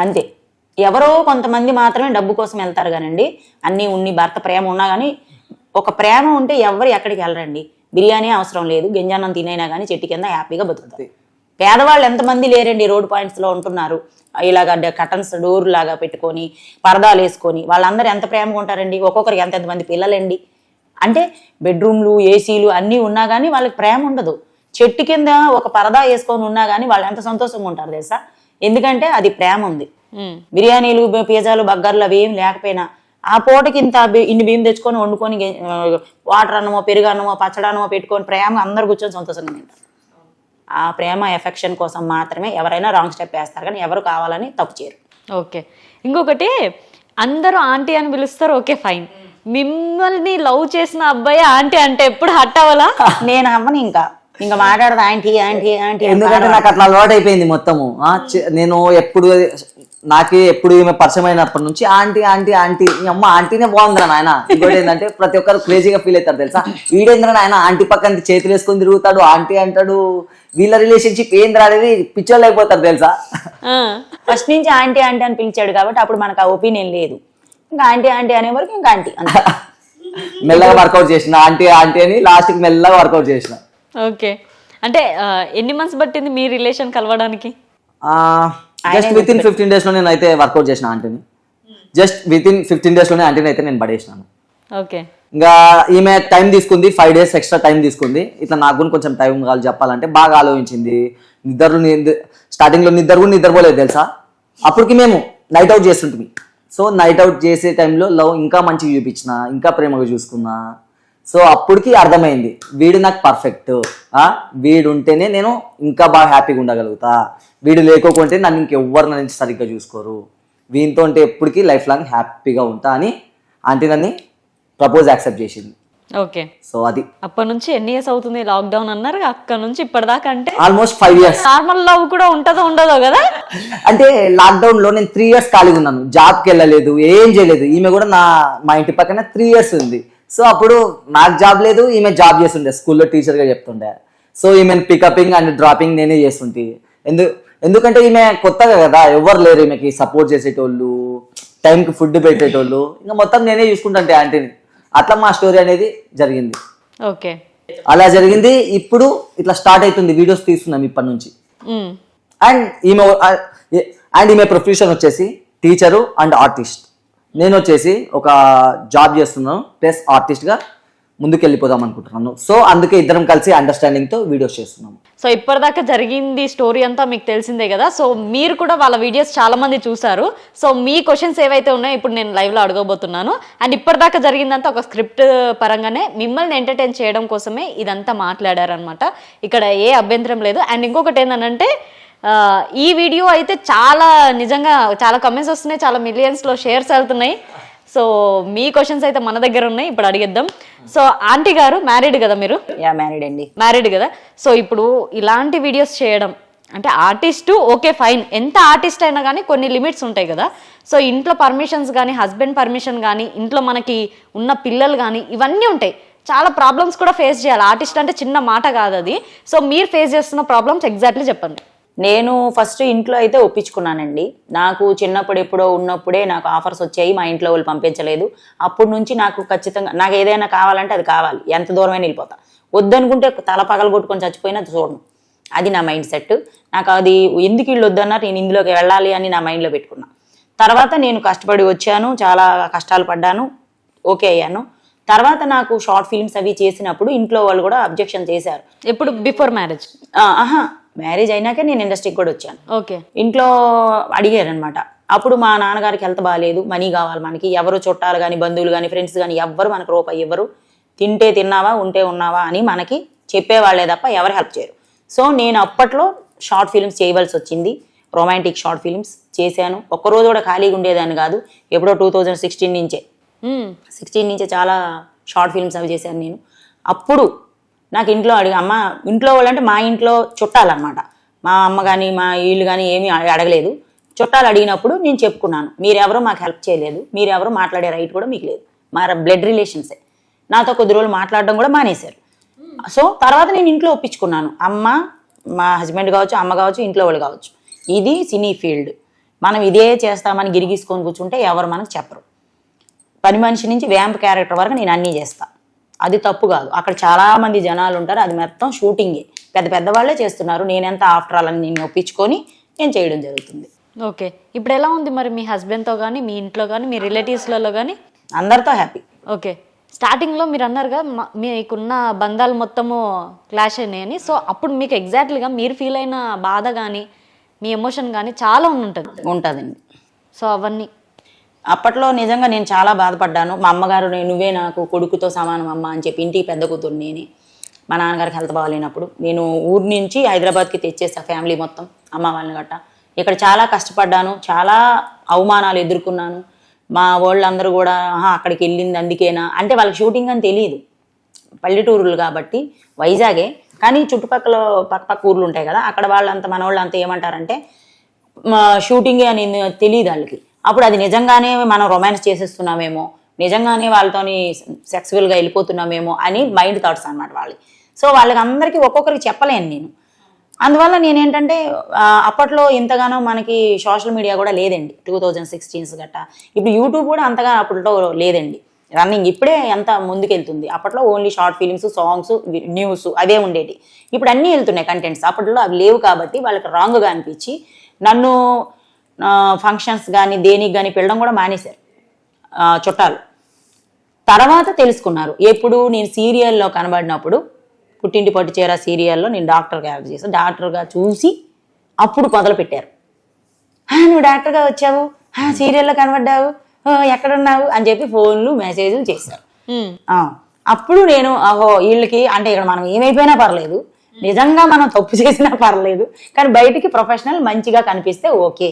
అంతే. ఎవరో కొంతమంది మాత్రమే డబ్బు కోసం వెళ్తారు కానండి. అన్నీ ఉన్ని భర్త ప్రేమ ఉన్నా కానీ, ఒక ప్రేమ ఉంటే ఎవరు ఎక్కడికి వెళ్ళరండి. బిర్యానీ అవసరం లేదు, గంజాన్నం తినైనా కానీ చెట్టు కింద హ్యాపీగా బతుకుతారు. పేదవాళ్ళు ఎంతమంది లేరండి, రోడ్ పాయింట్స్లో ఉంటున్నారు. ఇలాగ కటన్స్ డోర్ లాగా పెట్టుకొని పరదాలు వేసుకొని వాళ్ళందరూ ఎంత ప్రేమగా ఉంటారండి. ఒక్కొక్కరికి ఎంతమంది పిల్లలండి. అంటే బెడ్రూమ్లు, ఏసీలు అన్నీ ఉన్నా కానీ వాళ్ళకి ప్రేమ ఉండదు. చెట్టు కింద ఒక పరదా వేసుకొని ఉన్నా కానీ వాళ్ళు ఎంత సంతోషంగా ఉంటారు తెలుసా? ఎందుకంటే అది ప్రేమ ఉంది. బిర్యానీలు, పిజ్జాలు, బర్గర్లు అవి ఏం లేకపోయినా ఆ పూటకి ఇన్ని బియ్యం తెచ్చుకొని వండుకొని వాటర్ అన్నమో, పెరుగు అన్నమో, పచ్చడన్నమో పెట్టుకొని ప్రేమగా అందరు కూర్చొని సంతోషంగా తింటారు. ఆ ప్రేమ ఎఫెక్షన్ కోసం మాత్రమే ఎవరైనా రాంగ్ స్టెప్ వేస్తారు, కానీ ఎవరు కావాలని తప్పు చేయరు. ఓకే, ఇంకొకటి అందరూ ఆంటీ అని పిలుస్తారు, ఓకే ఫైన్. మిమ్మల్ని లవ్ చేసిన అబ్బాయి ఆంటీ అంటే ఎప్పుడు హట్ అవ్వాలా? నేను అవ్వను, ఇంకా మాట్లాడదు ఆంటీ ఆంటీ ఆంటీ. ఎందుకంటే నాకు అట్లా అలవాటు అయిపోయింది మొత్తము. నేను ఎప్పుడు ఈమె పరిచయం అయినప్పటి నుంచి ఆంటీ ఆంటీ ఆంటీ, ఈ అమ్మ ఆంటీనే బాగుందిరా నాయన. ఇంకోటి ఏంటంటే ప్రతి ఒక్కరు క్రేజీగా ఫీల్ అవుతారు తెలుసా, వీడేంద్రా నాయన ఆంటీ పక్కన చేతులు వేసుకొని తిరుగుతాడు, ఆంటీ అంటాడు, వీళ్ళ రిలేషన్షిప్ ఏంద్రా అనేది పిచ్చోళ్ళు అయిపోతారు తెలుసా. ఫస్ట్ నుంచి ఆంటీ ఆంటీ అని పిలిచాడు కాబట్టి అప్పుడు మనకు ఆ ఒపీనియన్ లేదు. ఇంకా ఆంటీ ఆంటీ అనే వరకు ఇంకా ఆంటీ అంతే. మెల్లగా వర్కౌట్ చేసిన ఆంటీ ఆంటీ అని లాస్ట్కి మెల్లగా వర్కౌట్ చేసిన. ఓకే, అంటే ఎన్ని మంత్స్ పట్టింది మీ రిలేషన్ కలవడానికి? జస్ట్ విత్ ఇన్ 15 days లో నేను అయితే వర్కౌట్ చేసిన ఆంటీని. జస్ట్ విత్ ఇన్ 15 days లోనే ఆంటీని అయితే నేను పడేసినాను. ఓకే, ఇంకా ఈమె టైం తీసుకుంది, 5 days ఎక్స్ట్రా టైం తీసుకుంది. ఇట్లా నాకు కూడా కొంచెం టైం కావాలి చెప్పాలంటే. బాగా ఆలోచించింది. స్టార్టింగ్ లో నిద్రపోలేదు తెలుసా. అప్పటికి మేము నైట్ అవుట్ చేస్తుంటుంది. సో నైట్ అవుట్ చేసే టైంలో లవ్ ఇంకా మంచిగా చూపించిన, ఇంకా ప్రేమగా చూసుకున్నా. సో అప్పటికి అర్థమైంది వీడు నాకు పర్ఫెక్ట్, వీడు ఉంటేనే నేను ఇంకా బాగా హ్యాపీగా ఉండగలుగుతా, వీడు లేకోకుంటే నన్ను ఇంకెవ్వరు నన్ను సరిగ్గా చూసుకోరు, వీనితో ఉంటే ఎప్పటికీ లైఫ్ లాంగ్ హ్యాపీగా ఉంటా అని ఆంటీ నన్ను ప్రపోజ్ యాక్సెప్ట్ చేసింది. ఓకే, సో అది అప్పటి నుంచి ఎన్ని ఇయర్స్ అవుతుంది లాక్డౌన్ అన్నారు, అక్కడ నుంచి ఇప్పటిదాకా అంటే ఆల్మోస్ట్ 5 years. నార్మల్ లవ్ కూడా ఉంటుందో ఉండదో కదా. అంటే లాక్డౌన్ లో నేను 3 years ఖాళీగా ఉన్నాను, జాబ్కి వెళ్ళలేదు, ఏం చేయలేదు. ఈమె కూడా మా ఇంటి పక్కన 3 years ఉంది. సో అప్పుడు నాకు జాబ్ లేదు, ఈమె జాబ్ చేస్తుండే, స్కూల్లో టీచర్గా చెప్తుండే. సో ఈమెను పికపింగ్ అండ్ డ్రాపింగ్ నేనే చేస్తుంటే. ఎందుకంటే ఈమె కొత్తగా కదా, ఎవరు లేరు ఈమెకి సపోర్ట్ చేసేటోళ్ళు, టైంకి ఫుడ్ పెట్టేటోళ్ళు. ఇంకా మొత్తం నేనే చూసుకుంటుంటే ఆంటీని. అట్లా మా స్టోరీ అనేది జరిగింది. ఓకే, అలా జరిగింది. ఇప్పుడు ఇట్లా స్టార్ట్ అవుతుంది, వీడియోస్ తీస్తున్నాం ఇప్పటి నుంచి. అండ్ ఈమె ప్రొఫెషన్ వచ్చేసి టీచరు అండ్ ఆర్టిస్ట్. నేను వచ్చేసి ఒక జాబ్ చేస్తున్నాను ప్లస్ ఆర్టిస్ట్గా ముందుకు వెళ్ళిపోదాం అనుకుంటున్నాను. సో అందుకే ఇద్దరం కలిసి అండర్స్టాండింగ్తో వీడియోస్ చేస్తున్నాము. సో ఇప్పటిదాకా జరిగింది స్టోరీ అంతా మీకు తెలిసిందే కదా. సో మీరు కూడా వాళ్ళ వీడియోస్ చాలా మంది చూసారు. సో మీ క్వశ్చన్స్ ఏవైతే ఉన్నాయో ఇప్పుడు నేను లైవ్లో అడగబోతున్నాను. అండ్ ఇప్పటిదాకా జరిగిందంతా ఒక స్క్రిప్ట్ పరంగానే మిమ్మల్ని ఎంటర్టైన్ చేయడం కోసమే ఇదంతా మాట్లాడారనమాట. ఇక్కడ ఏ అభ్యంతరం లేదు. అండ్ ఇంకొకటి ఏంటంటే ఈ వీడియో అయితే చాలా నిజంగా చాలా కమెంట్స్ వస్తున్నాయి, చాలా మిలియన్స్లో షేర్స్ వెళ్తున్నాయి. సో మీ క్వశ్చన్స్ అయితే మన దగ్గర ఉన్నాయి, ఇప్పుడు అడిగిద్దాం. సో ఆంటీ గారు మ్యారీడ్ కదా మీరు? మ్యారీడ్ అండి. మ్యారీడ్ కదా. సో ఇప్పుడు ఇలాంటి వీడియోస్ చేయడం అంటే ఆర్టిస్టు ఓకే ఫైన్, ఎంత ఆర్టిస్ట్ అయినా కానీ కొన్ని లిమిట్స్ ఉంటాయి కదా. సో ఇంట్లో పర్మిషన్స్ కానీ, హస్బెండ్ పర్మిషన్ కానీ, ఇంట్లో మనకి ఉన్న పిల్లలు కానీ, ఇవన్నీ ఉంటాయి. చాలా ప్రాబ్లమ్స్ కూడా ఫేస్ చేయాలి. ఆర్టిస్ట్ అంటే చిన్న మాట కాదు అది. సో మీరు ఫేస్ చేస్తున్న ప్రాబ్లమ్స్ ఎగ్జాక్ట్లీ చెప్పండి. నేను ఫస్ట్ ఇంట్లో అయితే ఒప్పించుకున్నానండి. నాకు చిన్నప్పుడు ఎప్పుడో ఉన్నప్పుడే నాకు ఆఫర్స్ వచ్చాయి, మా ఇంట్లో వాళ్ళు పంపించలేదు. అప్పటి నుంచి నాకు ఖచ్చితంగా నాకు ఏదైనా కావాలంటే అది కావాలి, ఎంత దూరమైనా వెళ్ళిపోతా. వద్దనుకుంటే తల పగలు కొట్టుకొని చచ్చిపోయినా చూడను. అది నా మైండ్ సెట్. నాకు అది ఎందుకు వీళ్ళు వద్దన్నారు, నేను ఇందులోకి వెళ్ళాలి అని నా మైండ్లో పెట్టుకున్నా. తర్వాత నేను కష్టపడి వచ్చాను, చాలా కష్టాలు పడ్డాను, ఓకే అయ్యాను. తర్వాత నాకు షార్ట్ ఫిల్మ్స్ అవి చేసినప్పుడు ఇంట్లో వాళ్ళు కూడా అబ్జెక్షన్ చేశారు. ఎప్పుడు? Before marriage? మ్యారేజ్ అయినాక నేను ఇండస్ట్రీకి కూడా వచ్చాను. ఓకే. ఇంట్లో అడిగారు అనమాట. అప్పుడు మా నాన్నగారికి హెల్త్ బాగాలేదు, మనీ కావాలి మనకి. ఎవరు చుట్టాలు కానీ, బంధువులు కానీ, ఫ్రెండ్స్ కానీ ఎవ్వరు మనకు రూపాయి ఇవ్వరు. తింటే తిన్నావా, ఉంటే ఉన్నావా అని మనకి చెప్పేవాళ్లే తప్ప ఎవరు హెల్ప్ చేయరు. సో నేను అప్పట్లో షార్ట్ ఫిల్మ్స్ చేయవలసి వచ్చింది. రొమాంటిక్ షార్ట్ ఫిల్మ్స్ చేశాను. ఒక్కరోజు కూడా ఖాళీగా ఉండేదాన్ని కాదు. ఎప్పుడో 2016 నుంచే చాలా షార్ట్ ఫిల్మ్స్ అవి చేశాను నేను. అప్పుడు నాకు ఇంట్లో అమ్మ, ఇంట్లో వాళ్ళు అంటే మా ఇంట్లో చుట్టాలన్నమాట, మా అమ్మ కానీ మా వీళ్ళు కానీ ఏమీ అడగలేదు. చుట్టాలు అడిగినప్పుడు నేను చెప్పుకున్నాను, మీరెవరో మాకు హెల్ప్ చేయలేదు, మీరెవరో మాట్లాడే రైట్ కూడా మీకు లేదు, మా బ్లడ్ రిలేషన్సే. నాతో కొద్ది రోజులు మాట్లాడడం కూడా మానేశారు. సో తర్వాత నేను ఇంట్లో ఒప్పించుకున్నాను. అమ్మ, మా హస్బెండ్ కావచ్చు, అమ్మ కావచ్చు, ఇంట్లో వాళ్ళు కావచ్చు, ఇది సినీ ఫీల్డ్, మనం ఇదే చేస్తామని గిరిగీసుకొని కూర్చుంటే ఎవరు మనకు చెప్పరు. పని మనిషి నుంచి వ్యాంప్ క్యారెక్టర్ వరకు నేను అన్నీ చేస్తా. అది తప్పు కాదు. అక్కడ చాలా మంది జనాలు ఉంటారు, అది మొత్తం షూటింగే, పెద్దవాళ్లే చేస్తున్నారు. నేనెంత ఆఫ్టర్ ఆల్ అని నేను ఒప్పించుకొని నేను చేయడం జరుగుతుంది. ఓకే. ఇప్పుడు ఎలా ఉంది మరి మీ హస్బెండ్తో కానీ, మీ ఇంట్లో కానీ, మీ రిలేటివ్స్లలో కానీ? అందరితో హ్యాపీ. ఓకే. స్టార్టింగ్లో మీరు అన్నారుగా మీకున్న బంధాలు మొత్తము క్లాష్ అయినాయని. సో అప్పుడు మీకు ఎగ్జాక్ట్లీగా మీరు ఫీల్ అయిన బాధ కానీ, మీ ఎమోషన్ కానీ చాలా ఉంటుందండి. సో అవన్నీ అప్పట్లో నిజంగా నేను చాలా బాధపడ్డాను. మా అమ్మగారు, నువ్వే నాకు కొడుకుతో సమానం అమ్మ అని చెప్పి, ఇంటికి పెద్ద కూతురు నేనే. మా నాన్నగారికి హెల్త్ బాగాలేనప్పుడు నేను ఊరు నుంచి హైదరాబాద్కి తెచ్చేసా ఫ్యామిలీ మొత్తం, అమ్మ వాళ్ళని గట్ట. ఇక్కడ చాలా కష్టపడ్డాను, చాలా అవమానాలు ఎదుర్కొన్నాను. మా వాళ్ళందరూ కూడా అక్కడికి వెళ్ళింది అందుకేనా అంటే వాళ్ళకి షూటింగ్ అని తెలియదు, పల్లెటూరులు కాబట్టి వైజాగే, కానీ చుట్టుపక్కల పక్క ఊర్లు ఉంటాయి కదా, అక్కడ వాళ్ళంతా మన వాళ్ళంతా ఏమంటారంటే షూటింగే అని తెలియదు వాళ్ళకి. అప్పుడు అది నిజంగానే మనం రొమాన్స్ చేసేస్తున్నామేమో, నిజంగానే వాళ్ళతోని సెక్సువల్గా వెళ్ళిపోతున్నామేమో అని మైండ్ థాట్స్ అనమాట వాళ్ళకి. సో వాళ్ళకి అందరికీ ఒక్కొక్కరికి చెప్పలేను నేను. అందువల్ల నేనేంటంటే అప్పట్లో ఇంతగానో మనకి సోషల్ మీడియా కూడా లేదండి, 2016 గట్టా. ఇప్పుడు యూట్యూబ్ కూడా అంతగా అప్పట్లో లేదండి, రన్నింగ్. ఇప్పుడే ఎంత ముందుకెళ్తుంది. అప్పట్లో only short films, songs, news అవే ఉండేవి. ఇప్పుడు అన్నీ వెళ్తున్నాయి కంటెంట్స్. అప్పట్లో అవి లేవు కాబట్టి వాళ్ళకి రాంగ్గా అనిపించి నన్ను ఫంక్షన్స్ కానీ దేనికి కానీ పిలవడం కూడా మానేశారు చుట్టాలు. తర్వాత తెలుసుకున్నారు ఎప్పుడు నేను సీరియల్లో కనబడినప్పుడు, పుట్టింటి పట్టు చీర సీరియల్లో నేను డాక్టర్ క్యారెక్టర్ చేశాను. డాక్టర్గా చూసి అప్పుడు మొదలు పెట్టారు, నువ్వు డాక్టర్గా వచ్చావు, సీరియల్లో కనబడ్డావు, ఎక్కడున్నావు అని చెప్పి ఫోన్లు మెసేజ్లు చేశారు. అప్పుడు నేను వీళ్ళకి అంటే ఇక్కడ మనం ఏమైపోయినా పర్లేదు, నిజంగా మనం తప్పు చేసినా పర్లేదు, కానీ బయటికి ప్రొఫెషనల్ మంచిగా కనిపిస్తే ఓకే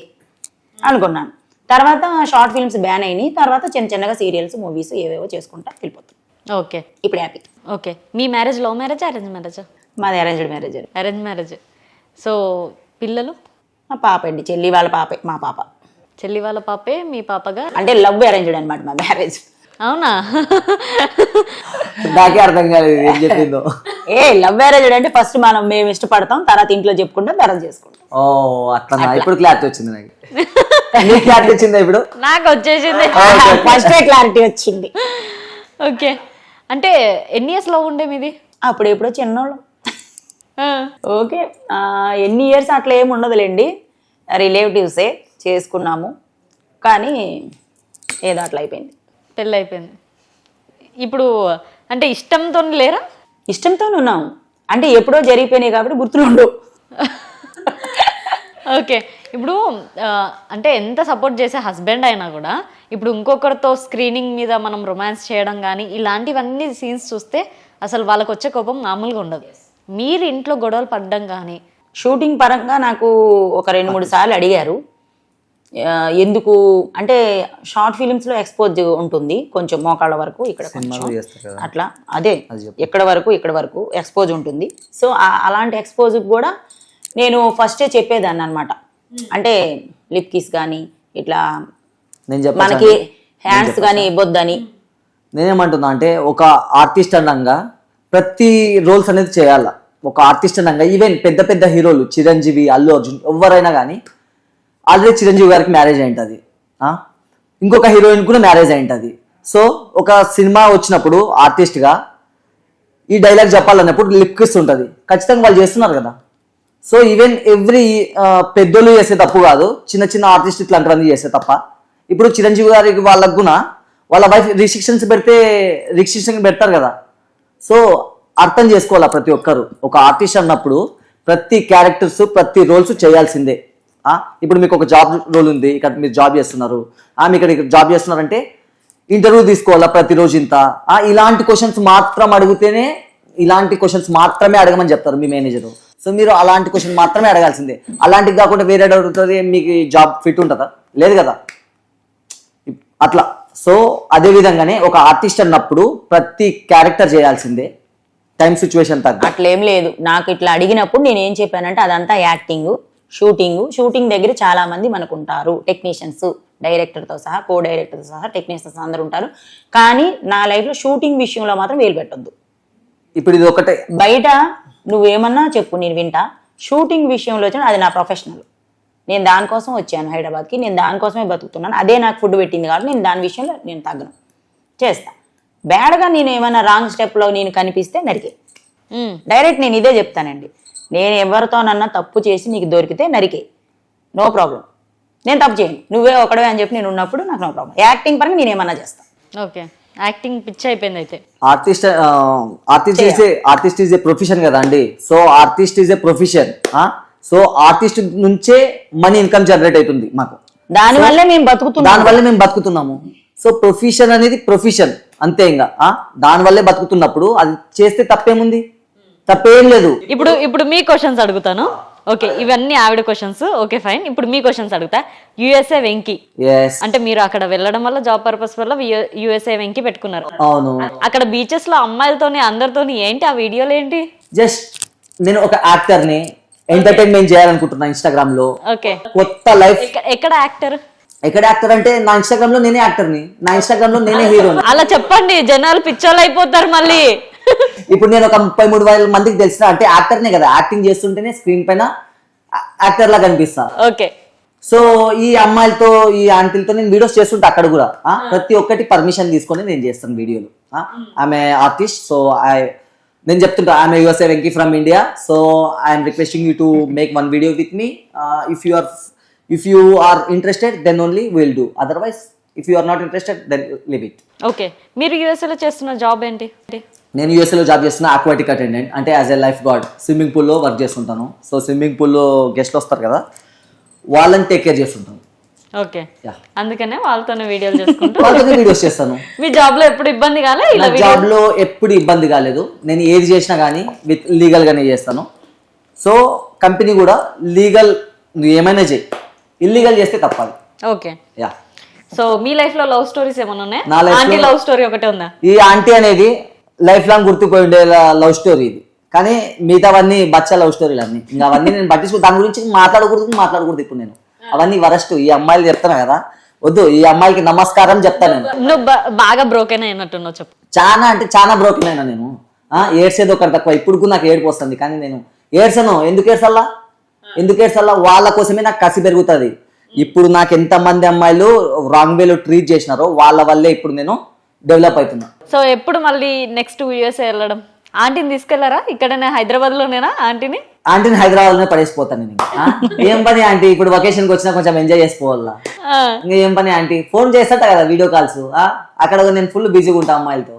అనుకున్నాను. తర్వాత షార్ట్ ఫిల్మ్స్ బ్యాన్ అయినాయి. తర్వాత చిన్న చిన్నగా సీరియల్స్, మూవీస్ ఏవేవో చేసుకుంటా వెళ్ళిపోతాం. ఓకే, ఇప్పుడు హ్యాపీ. ఓకే. మీ marriage love marriage, arrange marriage? మాది arranged marriage. Arrange marriage. So పిల్లలు? మా పాప అండి, చెల్లి వాళ్ళ పాపే. మా పాప చెల్లి వాళ్ళ పాపే మీ పాపగా? అంటే లవ్ అరేంజ్డ్ అనమాట మా మ్యారేజ్. అవునా? నాకే అర్థం కాలేదు ఏం చెప్పిందో. లవ్ మ్యారేజ్ అంటే ఫస్ట్ మేము ఇష్టపడతాం, తర్వాత ఇంట్లో చెప్పుకుంటాం, తర్వాత చేసుకుంటాం. ఓ అట్లా, ఇప్పుడు క్లారిటీ వచ్చింది నాకు. క్లారిటీ వచ్చిందా ఇప్పుడు? నాకు వచ్చేసింది, ఫస్ట్ క్లారిటీ వచ్చింది. ఓకే. అంటే ఎన్ని ఇయర్స్ లవ్ ఉండే మీది? అప్పుడు ఎప్పుడో చిన్నోళ్ళు. ఓకే, ఎన్ని ఇయర్స్ అట్లా ఏమి ఉండదులేండి, రిలేటివ్సే చేసుకున్నాము, కానీ ఏదో అట్లా అయిపోయింది, పెళ్ళి అయిపోయింది. ఇప్పుడు అంటే ఇష్టంతో లేరా? ఇష్టంతోనే ఉన్నాము, అంటే ఎప్పుడో జరిగిపోయినాయి కాబట్టి గుర్తులుండు. ఓకే. ఇప్పుడు అంటే ఎంత సపోర్ట్ చేసే హస్బెండ్ అయినా కూడా ఇప్పుడు ఇంకొకరితో స్క్రీనింగ్ మీద మనం రొమాన్స్ చేయడం కానీ ఇలాంటివన్నీ సీన్స్ చూస్తే అసలు వాళ్ళకి వచ్చే కోపం మామూలుగా ఉండదు. మీరు ఇంట్లో గొడవలు పడడం కానీ? షూటింగ్ పరంగా నాకు ఒక 2-3 సార్లు అడిగారు, ఎందుకు అంటే షార్ట్ ఫిలిమ్స్లో ఎక్స్పోజ్ ఉంటుంది కొంచెం, మోకాళ్ళ వరకు ఇక్కడ అట్లా, అదే ఇక్కడ వరకు ఎక్స్పోజ్ ఉంటుంది. సో అలాంటి ఎక్స్పోజ్ కూడా నేను ఫస్టే చెప్పేదాన్ని అనమాట. అంటే లిప్ కిస్ కానీ ఇట్లా మనకి హ్యాండ్స్ కానీ ఇవ్వద్దని. నేనేమంటున్నా అంటే ఒక ఆర్టిస్ట్ అన్నంగా ప్రతి రోల్స్ అనేది చేయాలా. ఒక ఆర్టిస్ట్ అన్నంగా ఈవెన్ పెద్ద పెద్ద హీరోలు చిరంజీవి, అల్లు అర్జున్ ఎవరైనా కానీ ఆల్రెడీ చిరంజీవి గారికి మ్యారేజ్ అయింటుంది, ఇంకొక హీరోయిన్ కూడా మ్యారేజ్ అయింటుంది. సో ఒక సినిమా వచ్చినప్పుడు ఆర్టిస్ట్గా ఈ డైలాగ్ చెప్పాలన్నప్పుడు లిప్ కిస్ ఉంటుంది, ఖచ్చితంగా వాళ్ళు చేస్తున్నారు కదా. సో ఈవెన్ ఎవ్రీ పెద్దోళ్ళు చేసే తప్పు కాదు, చిన్న చిన్న ఆర్టిస్ట్ ఇట్లాంటివన్నీ చేసే తప్ప. ఇప్పుడు చిరంజీవి గారికి వాళ్ళకు కూడా వాళ్ళ వైఫ్ రిస్ట్రిక్షన్స్ పెడతారు కదా. సో అర్థం చేసుకోవాలా ప్రతి ఒక్కరు. ఒక ఆర్టిస్ట్ అన్నప్పుడు ప్రతి క్యారెక్టర్స్, ప్రతి రోల్స్ చేయాల్సిందే. ఇప్పుడు మీకు ఒక జాబ్ రోల్ ఉంది, ఇక్కడ మీరు జాబ్ చేస్తున్నారు, మీకు ఇక్కడ జాబ్ చేస్తున్నారంటే ఇంటర్వ్యూ తీసుకోవాలా ప్రతిరోజు ఇంత. ఇలాంటి క్వశ్చన్స్ మాత్రం అడిగితేనే, ఇలాంటి క్వశ్చన్స్ మాత్రమే అడగమని చెప్తారు మీ మేనేజర్. సో మీరు అలాంటి క్వశ్చన్ మాత్రమే అడగాల్సిందే. అలాంటివి కాకుండా వేరే అడుగుతుంది, మీకు జాబ్ ఫిట్ ఉంటుందా? లేదు కదా అట్లా. సో అదే విధంగానే ఒక ఆర్టిస్ట్ అన్నప్పుడు ప్రతి క్యారెక్టర్ చేయాల్సిందే, టైం సిచ్యువేషన్ తగ్గ. అట్లేం లేదు. నాకు ఇట్లా అడిగినప్పుడు నేను ఏం చెప్పానంటే అదంతా యాక్టింగ్, షూటింగ్ దగ్గర చాలా మంది మనకు ఉంటారు, టెక్నీషియన్స్, డైరెక్టర్తో సహా, కో డైరెక్టర్తో సహా టెక్నీషియన్స్ అందరూ ఉంటారు. కానీ నా లైఫ్లో షూటింగ్ విషయంలో మాత్రం వేలు పెట్టొద్దు. ఇప్పుడు ఇది ఒకటే, బయట నువ్వేమన్నా చెప్పు నేను వింటా, షూటింగ్ విషయంలో వచ్చిన అది నా ప్రొఫెషనల్. నేను దానికోసం వచ్చాను హైదరాబాద్కి, నేను దానికోసమే బతుకుతున్నాను, అదే నాకు ఫుడ్ పెట్టింది కాబట్టి నేను దాని విషయంలో నేను తగ్గను, చేస్తా. బ్యాడ్గా నేను ఏమైనా రాంగ్ స్టెప్లో నేను కనిపిస్తే నరికే. డైరెక్ట్ నేను ఇదే చెప్తానండి, నేను ఎవరితోనన్నా తప్పు చేసి నీకు దొరికితే నరికే, నో ప్రాబ్లం. నేను తప్పు చేయను, నువ్వే ఒకడే అని చెప్పి నేను ఉన్నప్పుడు నాకు నో ప్రాబ్లం. యాక్టింగ్ పరంగా నేను ఏమన్నా చేస్తాను. ఓకే, యాక్టింగ్ పిచ్చి అయిపోయింది అయితే. ఆర్టిస్ట్ ఈజ్ ఏ ప్రొఫెషన్ కదా అండి. So artist is a profession. So artist నుంచే మనీ ఇన్కమ్ జనరేట్ అవుతుంది మాకు, దానివల్లే మేము బతుకుతున్నాము. సో ప్రొఫెషన్ అనేది ప్రొఫెషన్ అంతే, ఇంకా దానివల్లే బతుకుతున్నప్పుడు అది చేస్తే తప్పేముంది? తప్పేం లేదు. ఇప్పుడు మీ క్వశ్చన్స్ అడుగుతాను. ఓకే, ఇవన్నీ ఆవిడ క్వశ్చన్స్. Okay fine. ఇప్పుడు మీ క్వశ్చన్స్ అడుగుతా. యుఎస్ఏ వెంకీ అంటే మీరు అక్కడ వెళ్ళడం వల్ల జాబ్ పర్పస్ వల్ల యుఎస్ఏ వెంకీ పెట్టుకున్నారు. అవును. అక్కడ బీచెస్ లో అమ్మాయిలతోని అందరితోని ఏంటి ఆ వీడియోలు ఏంటి? జస్ట్ నేను ఒక యాక్టర్ ని ఎంటర్టైన్మెంట్ చేయాలనుకుంటున్నా ఇన్స్టాగ్రామ్ లో. ఓకే, కొత్త లైఫ్. ఎక్కడ యాక్టర్? ఎక్కడ యాక్టర్ అంటే నా ఇన్స్టాగ్రామ్ లో నేనే యాక్టర్ ని, నా ఇన్స్టాగ్రామ్ లో నేనే హీరోని. అలా చెప్పండి, జనాలు పిచ్చోళ్ళు అయిపోతారు మళ్ళీ. ఇప్పుడు నేను ఒక 33,000 మందికి తెలిసిన అంటే యాక్టర్నే కదా, యాక్టింగ్ చేస్తుంటేనే స్క్రీన్ పైన యాక్టర్ లా కనిపిస్తా. ఓకే, సో ఈ అమ్మాయిలతో ఈ ఆంటీలతో నేను వీడియోస్ చేస్తుంటా అక్కడ కూడా. ప్రతి ఒక్కటి పర్మిషన్ తీసుకొని నేను చేస్తాను వీడియోలు. ఆమె ఆర్టిస్ట్, సో నేను చెప్తుంటా ఆమె USA Venky from India, so I'm requesting you to make one video with me. If you are interested then only will do, otherwise if you are not interested then leave it. Okay, మీరు యుఎస్ఏలో చేస్తున్న job ఏంటి? నేను యూఎస్ఏలో job చేస్తున్నా aquatic attendant, అంటే as a lifeguard. Swimming పూల్లో work చేస్తుంటాను. సో స్విమ్మింగ్ పూల్లో గెస్ట్లు వస్తారు కదా, వాళ్ళని టేక్ కేర్ చేస్తుంటాను. ఓకే, అందుకనే వాళ్ళతోనే వీడియోలు చేసుకుంటూ వాళ్ళతోనే వీడియోస్ చేస్తాను. మీ జాబ్ లో ఎప్పుడు ఇబ్బంది కాలే? నా జాబ్ లో ఎప్పుడు ఇబ్బంది కాలేదు. నేను ఏది చేసినా కానీ విత్ లీగల్ గానే చేస్తాను. సో కంపెనీ కూడా లీగల్, నువ్వు ఏమైనా చేయి, ఇల్లీగల్ చేస్తే తప్పదు. Okay, yeah. సో మీ లైఫ్ లో లవ్ స్టోరీస్ ఏమైనా ఉన్నాయా? నా life ఆంటీ లో- లవ్ స్టోరీ ఒకటే ఉందా? ఈ ఆంటీ అనేది లైఫ్ లాంగ్ గుర్తుపోయి ఉండే లవ్ స్టోరీ ఇది. కానీ మిగతావన్నీ బచ్చా లవ్ స్టోరీలు అన్ని, ఇంకా అవన్నీ నేను పట్టించుకో, దాని గురించి మాట్లాడకూడదు ఇప్పుడు నేను. అవన్నీ వరస్ట్. ఈ అమ్మాయిలు చెప్తాను కదా, వద్దు. ఈ అమ్మాయికి నమస్కారం చెప్తాను నేను. నువ్వు బాగా బ్రోకెన్ అయినట్టున్నావు, చెప్పు. చాలా అంటే చాలా బ్రోకెన్ అయినా నేను. ఏడ్చేది ఒకటి తక్కువ. ఇప్పుడు నాకు ఏడుపు వస్తుంది, కానీ నేను ఏడ్చను. ఎందుకు ఏడ్చల్లా? వాళ్ళ కోసమే నాకు కసి పెరుగుతుంది. ఇప్పుడు నాకు ఎంతమంది అమ్మాయిలు రాంగ్ వేలో ట్రీట్ చేసినారో వాళ్ళ వల్లే ఇప్పుడు నేను డెవలప్ అవుతున్నా. సో ఎప్పుడు మళ్ళీ నెక్స్ట్ యూఎస్ఏ వెళ్ళడం? ఆంటీని తీసుకెళ్లారా? ఇక్కడనే హైదరాబాద్ లోనేనా ఆంటీని? ఆంటీని హైదరాబాద్ లోనే పడేసిపోతాను నేను. ఏం పని ఆంటీ, ఇప్పుడు వెకేషన్కి వచ్చినా కొంచెం ఎంజాయ్ చేసుకోవాలా. ఇంకా ఏం పని ఆంటీ, ఫోన్ చేస్తాట కదా వీడియో కాల్స్. అక్కడ నేను ఫుల్ బిజీగా ఉంటా అమ్మాయిలతో.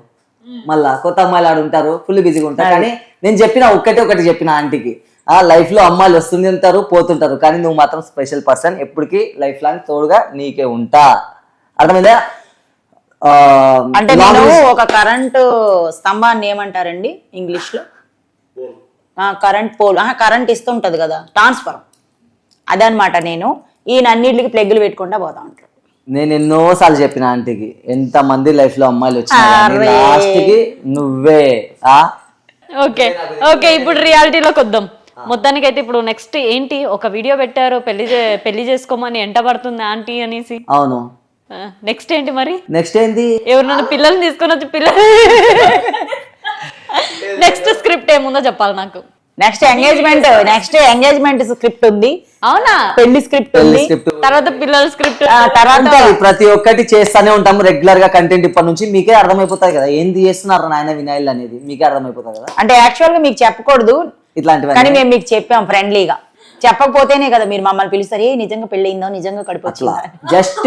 మళ్ళా కొత్త అమ్మాయిలు ఆడు ఉంటారు, ఫుల్ బిజీగా ఉంటా. కానీ నేను చెప్పిన ఒకటి చెప్పిన ఆంటీకి, లైఫ్ లో అమ్మాయిలు వస్తుంది ఉంటారు, పోతుంటారు, కానీ నువ్వు మాత్రం స్పెషల్ పర్సన్, ఎప్పటికీ లైఫ్ లాంగ్ తోడుగా నీకే ఉంటా. అర్థమైందా? అంటే నేను ఒక కరెంటు స్తంభాన్ని ఏమంటారండి ఇంగ్లీష్ లో? కరెంట్ పోల్, కరెంట్ ఇస్తుంటది కదా, ట్రాన్స్ఫర్. అదనమాట. నేను ఈయన అన్నిటికి ప్లగ్గులు పెట్టుకుంటా పోతా ఉంటాను. నేను ఎన్నోసార్లు చెప్పిన ఆంటీకి, ఎంత మంది లైఫ్ లో అమ్మాయిలు వచ్చినా లాస్ట్ కి నువ్వే. ఓకే ఓకే, ఇప్పుడు రియాలిటీలోకి వద్దాం. మొత్తానికి అయితే ఇప్పుడు నెక్స్ట్ ఏంటి? ఒక వీడియో పెట్టారు, పెళ్లి చేసుకోమని ఎంట పడుతుంది ఆంటీ అనేసి. అవును. నెక్స్ట్ ఏంటి మరి? నెక్స్ట్ ఏంటి? ఎవరినైనా పిల్లల్ని తీసుకొని వచ్చి నెక్స్ట్ స్క్రిప్ట్ ఏముందో చెప్పాలి నాకు. నెక్స్ట్ ఎంగేజ్మెంట్ స్క్రిప్ట్ ఉంది. అవునా? పెళ్లి స్క్రిప్ట్ ఉంది. తర్వాత పిల్లల స్క్రిప్ట్, తర్వాత ప్రతి ఒక్కటి చేస్తానే ఉంటాము రెగ్యులర్ గా కంటెంట్. ఇప్పటి నుంచి మీకే అర్థమైపోతాయి కదా ఏంది చేస్తున్నారు నాయన వినాయిల్ అనేది, మీకే అర్థమైపోతుంది కదా. అంటే యాక్చువల్ గా మీకు చెప్పకూడదు ఇట్లాంటివి, కానీ మేము మీకు చెప్పాం ఫ్రెండ్లీగా. చెప్పకపోతేనే కదా మీరు మమ్మల్ని పిలుస్తారు, ఏ నిజంగా పెళ్ళయిందో, నిజంగా కడుపు వచ్చిందా. జస్ట్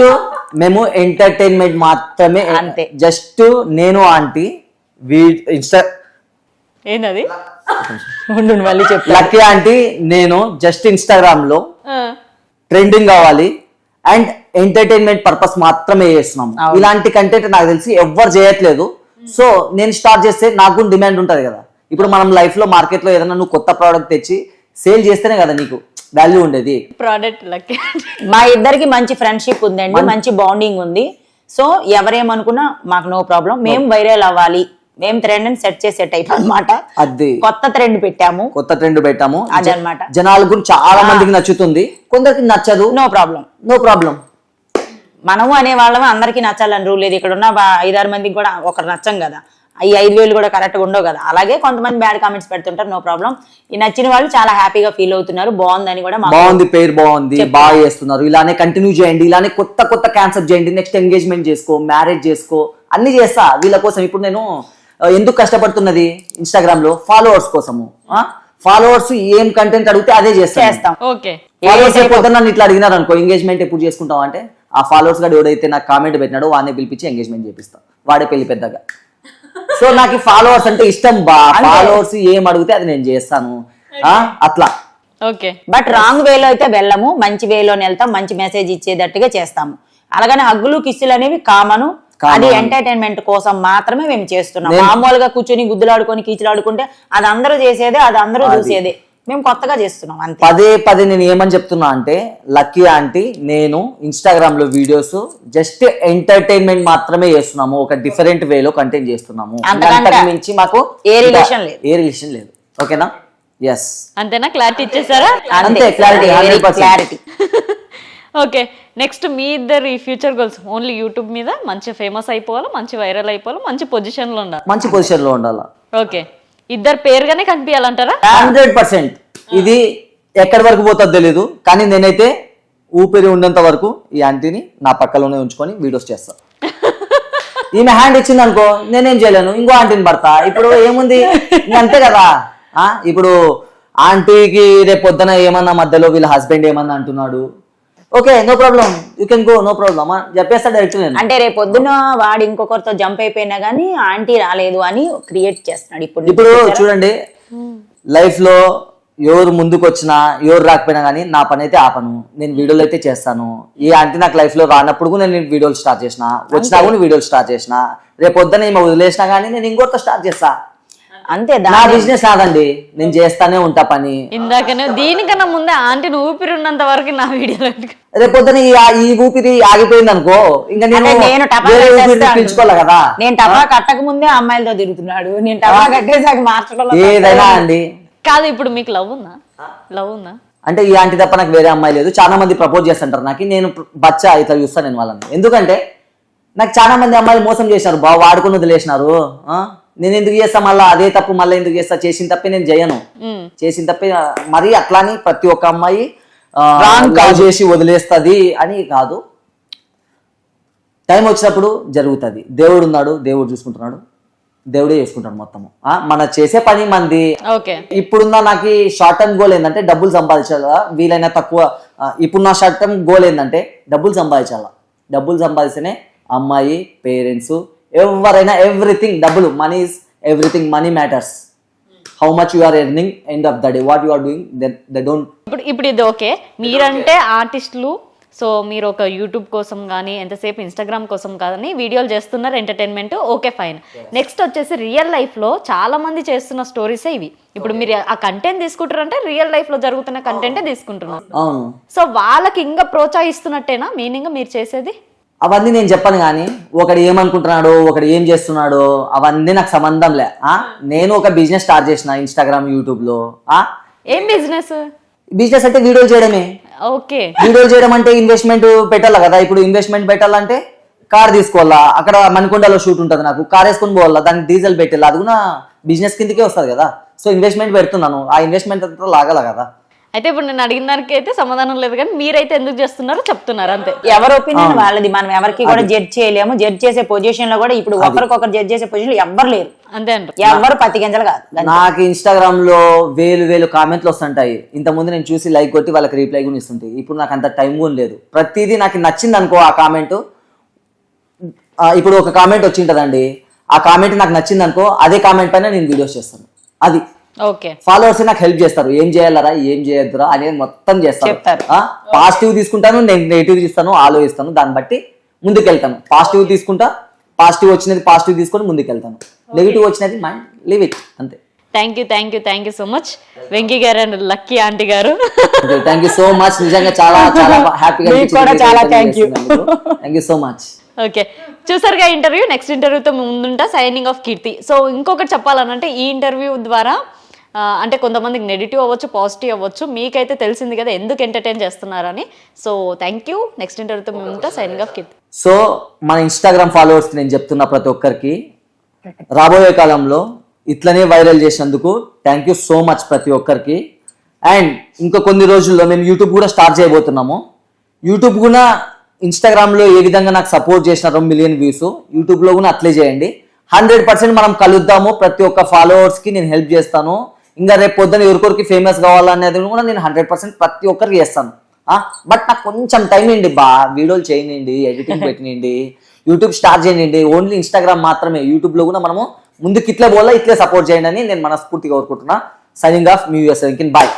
మేము ఎంటర్టైన్మెంట్ మాత్రమే. అంతే. జస్ట్ నేను ఆంటీ ఏంటది? మళ్ళీ చెప్పు. లక్కీ ఆంటీ నేను జస్ట్ ఇన్స్టాగ్రామ్ లో ట్రెండింగ్ కావాలి అండ్ ఎంటర్టైన్మెంట్ పర్పస్ మాత్రమే చేస్తున్నాం. ఇలాంటి కంటెంట్ నాకు తెలిసి ఎవ్వరు చేయట్లేదు. సో నేను స్టార్ట్ చేస్తే నాకు డిమాండ్ ఉంటది కదా. ఇప్పుడు మనం లైఫ్ లో మార్కెట్ లో ఏదైనా నువ్వు కొత్త ప్రోడక్ట్ తెచ్చి సేల్ చేస్తేనే కదా నీకు వాల్యూ ఉండేది. Product lucky. మా ఇద్దరికి మంచి ఫ్రెండ్షిప్ ఉందండి, మంచి బాండింగ్ ఉంది. సో ఎవరేమనుకున్నా మాకు నో ప్రాబ్లం. మేము వైరల్ అవ్వాలి, మేము ట్రెండ్ సెట్ చేసే టైప్ అన్నమాట. అది కొత్త ట్రెండ్ పెట్టాము. అదనమాట. జనాలకు చాలా మందికి నచ్చుతుంది, కొందరికి నచ్చదు. No problem. మనము అనే వాళ్ళం అందరికి నచ్చాలని రూల్ లేదు. ఇక్కడ ఉన్న 5-6 మందికి కూడా ఒకరు నచ్చం కదా. ఈ 5,000 కూడా కరెక్ట్ గా ఉండవు కదా. అలాగే కొంతమంది బ్యాడ్ కామెంట్స్ పెడుతుంటారు, నో ప్రాబ్లం. ఈ నచ్చిన వాళ్ళు చాలా హ్యాపీగా ఫీల్ అవుతున్నారు, బాగుందని కూడా. బాగుంది, పేరు బాగుంది, బాగా చేస్తున్నారు, ఇలానే కంటిన్యూ చేయండి, ఇలానే కొత్త కాన్సెప్ట్ చేయండి, నెక్స్ట్ ఎంగేజ్మెంట్ చేసుకో, మ్యారేజ్ చేసుకో, అన్ని చేస్తా వీళ్ళ కోసం. ఇప్పుడు నేను ఎందుకు కష్టపడుతున్నది ఇన్స్టాగ్రామ్ లో ఫాలోవర్స్ కోసము. ఫాలోవర్స్ ఏం కంటెంట్ అడిగితే అదే చేస్తాం. ఓకే. ఫాలోవర్స్ పొద్దున్న నన్ను ఇట్లా అడిగినారు అనుకో, ఎంగేజ్మెంట్ ఎప్పుడు చేసుకుంటాం అంటే, ఆ ఫాలోవర్స్ గారు ఎవడైతే నాకు కామెంట్ పెట్టినాడో వాడిని పిలిపించి ఎంగేజ్మెంట్ చేపిస్తాం, వాడే పెళ్లి పెద్దగా. సో నాకు ఫాలోవర్స్ అంటే ఇష్టం బా. ఫాలోవర్స్ ఏం అడిగితే అది నేను చేస్తాను అట్లా. ఓకే. బట్ రాంగ్ వేలో అయితే వెళ్ళము, మంచి వేలోనే వెళ్తాం, మంచి మెసేజ్ ఇచ్చేటట్టుగా చేస్తాము. అలాగనే హగ్గులు కిస్సులు అనేవి కామను. అది ఎంటర్టైన్మెంట్ కోసం మాత్రమే మేము చేస్తున్నాం. మామూలుగా కూర్చొని గుద్దులాడుకొని కీచులాడుకుంటే అది అందరూ చేసేదే, అది అందరూ చూసేదే. మేము కొత్తగా చేస్తున్నాం అంతే. పదే నేను ఏమని చెప్తున్నా అంటే, లక్కీ ఆంటీ నేను ఇన్స్టాగ్రామ్ లో వీడియోస్ జస్ట్ ఎంటర్టైన్మెంట్ మాత్రమే చేస్తున్నాము, ఒక డిఫరెంట్ వేలో కంటెంట్ చేస్తున్నాము, అంతకు మించి మాకు ఏ రిలేషన్ లేదు. ఓకేనా? ఎస్, అంతేనా? క్లారిటీ ఇచ్చేసారా? అంతే, క్లారిటీ. ఓకే, నెక్స్ట్ మీ ఇద్దరు ఈ ఫ్యూచర్ గోల్స్ ఓన్లీ యూట్యూబ్ మీద మంచి ఫేమస్ అయిపోవాలి, మంచి వైరల్ అయిపోవాలి, మంచి పొజిషన్ లో ఉండాలి. ఓకే, ఇద్దరు పేరుగానే కనిపించాలంటారా? 100%. ఇది ఎక్కడి వరకు పోతుందో తెలీదు, కానీ నేనైతే ఊపిరి ఉన్నంత వరకు ఈ ఆంటీని నా పక్కలోనే ఉంచుకొని వీడియోస్ చేస్తా. ఈమె హ్యాండ్ ఇచ్చింది అనుకో, నేనేం చేయలేను, ఇంకో ఆంటీని పడతా. ఇప్పుడు ఏముంది, అంతే కదా. ఇప్పుడు ఆంటీకి రేపు పొద్దున ఏమన్నా మధ్యలో వీళ్ళ హస్బెండ్ ఏమన్నా అంటున్నాడు, okay no problem, you can go, no problem చెప్పేస్తా డైరెక్ట్. నేను అంటే రేపు పొద్దున వాడు ఇంకొకరితో జంప్ అయిపోయినా గానీ ఆంటీ రాలేదు అని క్రియేట్ చేస్తున్నాడు. ఇప్పుడు చూడండి, లైఫ్ లో ఎవరు ముందుకు వచ్చినా ఎవరు రాకపోయినా కానీ నా పని అయితే ఆపను, నేను వీడియోలు అయితే చేస్తాను. ఈ ఆంటీ నాకు లైఫ్ లో రానప్పుడు నేను వీడియోలు స్టార్ట్ చేసిన, వచ్చినా కూడా వీడియోలు స్టార్ట్ చేసిన, రేపు పొద్దున ఏమో వదిలేసినా కానీ నేను ఇంకోటితో స్టార్ట్ చేస్తా. అంతే, నా బిజినెస్ కాదండి, నేను చేస్తానే ఉంటా పని. ఇందాకనే దీనికన్నా ముందే ఆంటీని ఊపిరి ఉన్నంత వరకు నా వీడియో రేపు పొద్దున ఈ ఊపిరి ఆగిపోయింది అనుకో, ఇంకా నేను పిలుచుకోవాలి కదా. నేను టపా కట్టక ముందే అమ్మాయిలతో తిరుగుతున్నాడు, నేను టపా కట్టేసాక మార్చడం ఏదైనా అండి. కాదు, ఇప్పుడు మీకు లవ్ ఉందా? అంటే ఈ ఆంటీ తప్ప నాకు వేరే అమ్మాయి లేదు. చాలా మంది ప్రపోజ్ చేస్తుంటారు నాకు, నేను బచ్చా ఇట్లా చూస్తాను నేను వాళ్ళని. ఎందుకంటే నాకు చాలా మంది అమ్మాయిలు మోసం చేశారు, బాగా వాడుకుని వదిలేసినారు. నేను ఎందుకు చేస్తా మళ్ళీ అదే తప్పు, మళ్ళీ ఎందుకు చేస్తా? చేసిన తప్పే నేను చేయను, చేసిన తప్పే. మరి అట్లాని ప్రతి ఒక్క అమ్మాయి లవ్ చేసి వదిలేస్తుంది అని కాదు. టైం వచ్చినప్పుడు జరుగుతుంది. దేవుడు ఉన్నాడు, దేవుడు చూసుకుంటున్నాడు, దేవుడే చేసుకుంటాడు మొత్తము. మన చేసే పని మంది. ఇప్పుడున్న నాకు షార్ట్ టర్మ్ గోల్ ఏంటంటే డబ్బులు సంపాదించాలా, వీలైనా తక్కువ. ఇప్పుడు నా షార్ట్ టర్మ్ గోల్ ఏంటంటే డబ్బులు సంపాదించాలా. డబ్బులు సంపాదిస్తేనే అమ్మాయి, పేరెంట్స్, ఎవరైనా ఎవ్రీథింగ్. డబ్బులు, money is everything. Money matters. How much you are earning end of the day, what you are doing, they don't. ఇప్పుడు ఇది ఓకే, మీరంటే ఆర్టిస్టులు, సో మీరు ఒక యూట్యూబ్ కోసం కానీ ఎంతసేపు ఇన్స్టాగ్రామ్ కోసం కానీ వీడియోలు చేస్తున్నారు, ఎంటర్టైన్మెంట్, ఓకే ఫైన్. నెక్స్ట్ వచ్చేసి రియల్ లైఫ్లో చాలా మంది చేస్తున్న స్టోరీసే ఇవి. ఇప్పుడు మీరు ఆ కంటెంట్ తీసుకుంటారంటే రియల్ లైఫ్లో జరుగుతున్న కంటెంటే తీసుకుంటున్నారు. సో వాళ్ళకి ఇంకా ప్రోత్సహిస్తున్నట్టేనా మీనింగ్ మీరు చేసేది? అవన్నీ నేను చెప్పను, కానీ ఒకడు ఏమనుకుంటున్నాడు, ఒకడు ఏం చేస్తున్నాడు, అవన్నీ నాకు సంబంధం లే. నేను ఒక బిజినెస్ స్టార్ట్ చేసిన ఇన్స్టాగ్రామ్, యూట్యూబ్ లో. ఏం బిజినెస్? బిజినెస్ అంటే వీడియోలు చేయడమే. ఓకే, వీడియోలు చేయడం అంటే ఇన్వెస్ట్మెంట్ పెట్టాలి కదా. ఇప్పుడు ఇన్వెస్ట్మెంట్ పెట్టాలంటే కార్ తీసుకోవాలా, అక్కడ మణికొండలో షూట్ ఉంటుంది, నాకు కార్ వేసుకొని పోవాలా, దానికి డీజిల్ పెట్టాలి, అది కూడా బిజినెస్ కిందకే వస్తుంది కదా. సో ఇన్వెస్ట్మెంట్ పెడుతున్నాను, ఆ ఇన్వెస్ట్మెంట్ అంతా లాగాల కదా. అయితే ఇప్పుడు నేను అడిగిన దానికి అయితే సమాధానం లేదు, కానీ మీరైతే ఎందుకు చేస్తున్నారో చెప్తున్నారు అంతే. ఎవరి ఒపీనియన్ వాళ్ళది, మనం ఎవరికి కూడా జడ్జ్ చేయలేము. జడ్జ్ చేసే పొజిషన్ లో కూడా ఇప్పుడు ఒకరికొకరు జడ్జ్ చేసే పొజిషన్ లో ఎవ్వరు లేరు, అంతే అంటారు. ఎవరు పత్తి గింజలు కాదు. నాకు ఇన్స్టాగ్రామ్ లో వేలు కామెంట్లు వస్తుంటాయి. ఇంతకుముందు నేను చూసి లైక్ కొట్టి వాళ్ళకి రిప్లై కూడా ఇస్తుంటాయి. ఇప్పుడు నాకు అంత టైం కూడా లేదు. ప్రతిదీ నాకు నచ్చింది అనుకో ఆ కామెంట్. ఇప్పుడు ఒక కామెంట్ వచ్చింటదండి, ఆ కామెంట్ నాకు నచ్చింది అనుకో, అదే కామెంట్ పైన నేను వీడియోస్ చేస్తాను. అది ఓకే, ఫాలోవర్స్ నాకు హెల్ప్ చేస్తారు, ఏం చేయాలరా, ఏం చేయొద్దురా అనేది మొత్తం చేస్తారు. పాజిటివ్ తీసుకుంటాను, నేను నెగిటివ్ ఇస్తాను, ఆలోచిస్తాను, దాన్ని బట్టి ముందుకెళ్తాను. పాజిటివ్ తీసుకుంటా, పాజిటివ్ వచ్చినది పాజిటివ్ తీసుకొని ముందుకెళ్తాను, నెగిటివ్ వచ్చినది మైండ్ లీవ్ ఇట్, అంతే. Thank you so much Venky గారు అండ్ లక్కీ ఆంటీ గారు. Thank you so much. నిజంగా చాలా హ్యాపీగా, thank you so much. Okay, చూసారుగా ఇంటర్వ్యూ. నెక్స్ట్ ఇంటర్వ్యూతో ముందుంటా. Signing off Keerthi. సో ఇంకొకటి చెప్పాలనంటే ఈ ఇంటర్వ్యూ ద్వారా అంటే కొంతమందికి నెగిటివ్ అవ్వచ్చు, పాజిటివ్ అవ్వచ్చు, మీకైతే తెలిసింది కదా ఎందుకు ఎంటర్టైన్ చేస్తున్నారని. So thank you. నెక్స్ట్ ఇంటర్వ్యూతో ముందుంటా. Signing off Keerthi. సో మన ఇన్స్టాగ్రామ్ ఫాలోవర్స్ నేను చెప్తున్నా, ప్రతి ఒక్కరికి రాబోయే కాలంలో ఇట్లనే వైరల్ చేసినందుకు థ్యాంక్ యూ సో మచ్ ప్రతి ఒక్కరికి. అండ్ ఇంకా కొన్ని రోజుల్లో మేము యూట్యూబ్ కూడా స్టార్ట్ చేయబోతున్నాము. యూట్యూబ్ కూడా ఇన్స్టాగ్రామ్లో ఏ విధంగా నాకు సపోర్ట్ చేసినారో 1 million వ్యూస్, యూట్యూబ్లో కూడా అట్లే చేయండి. 100% మనం కలుద్దాము. ప్రతి ఒక్క ఫాలోవర్స్కి నేను హెల్ప్ చేస్తాను. ఇంకా రేపు పొద్దున ఎవరికొరికి ఫేమస్ కావాలనేది కూడా నేను 100% ప్రతి ఒక్కరికి చేస్తాను. బట్ నాకు కొంచెం టైం ఏంటి వీడియోలు చేయనండి, ఎడిటింగ్ పెట్టినండి, యూట్యూబ్ స్టార్ట్ చేయండి. ఓన్లీ ఇన్స్టాగ్రామ్ మాత్రమే, యూట్యూబ్లో కూడా మనము ముందుకు ఇట్లే పోలా, ఇట్లే సపోర్ట్ చేయండి అని నేను మనస్ఫూర్తిగా కోరుకుంటున్నా. సైనింగ్ ఆఫ్, మీ యూఎస్. బాయ్.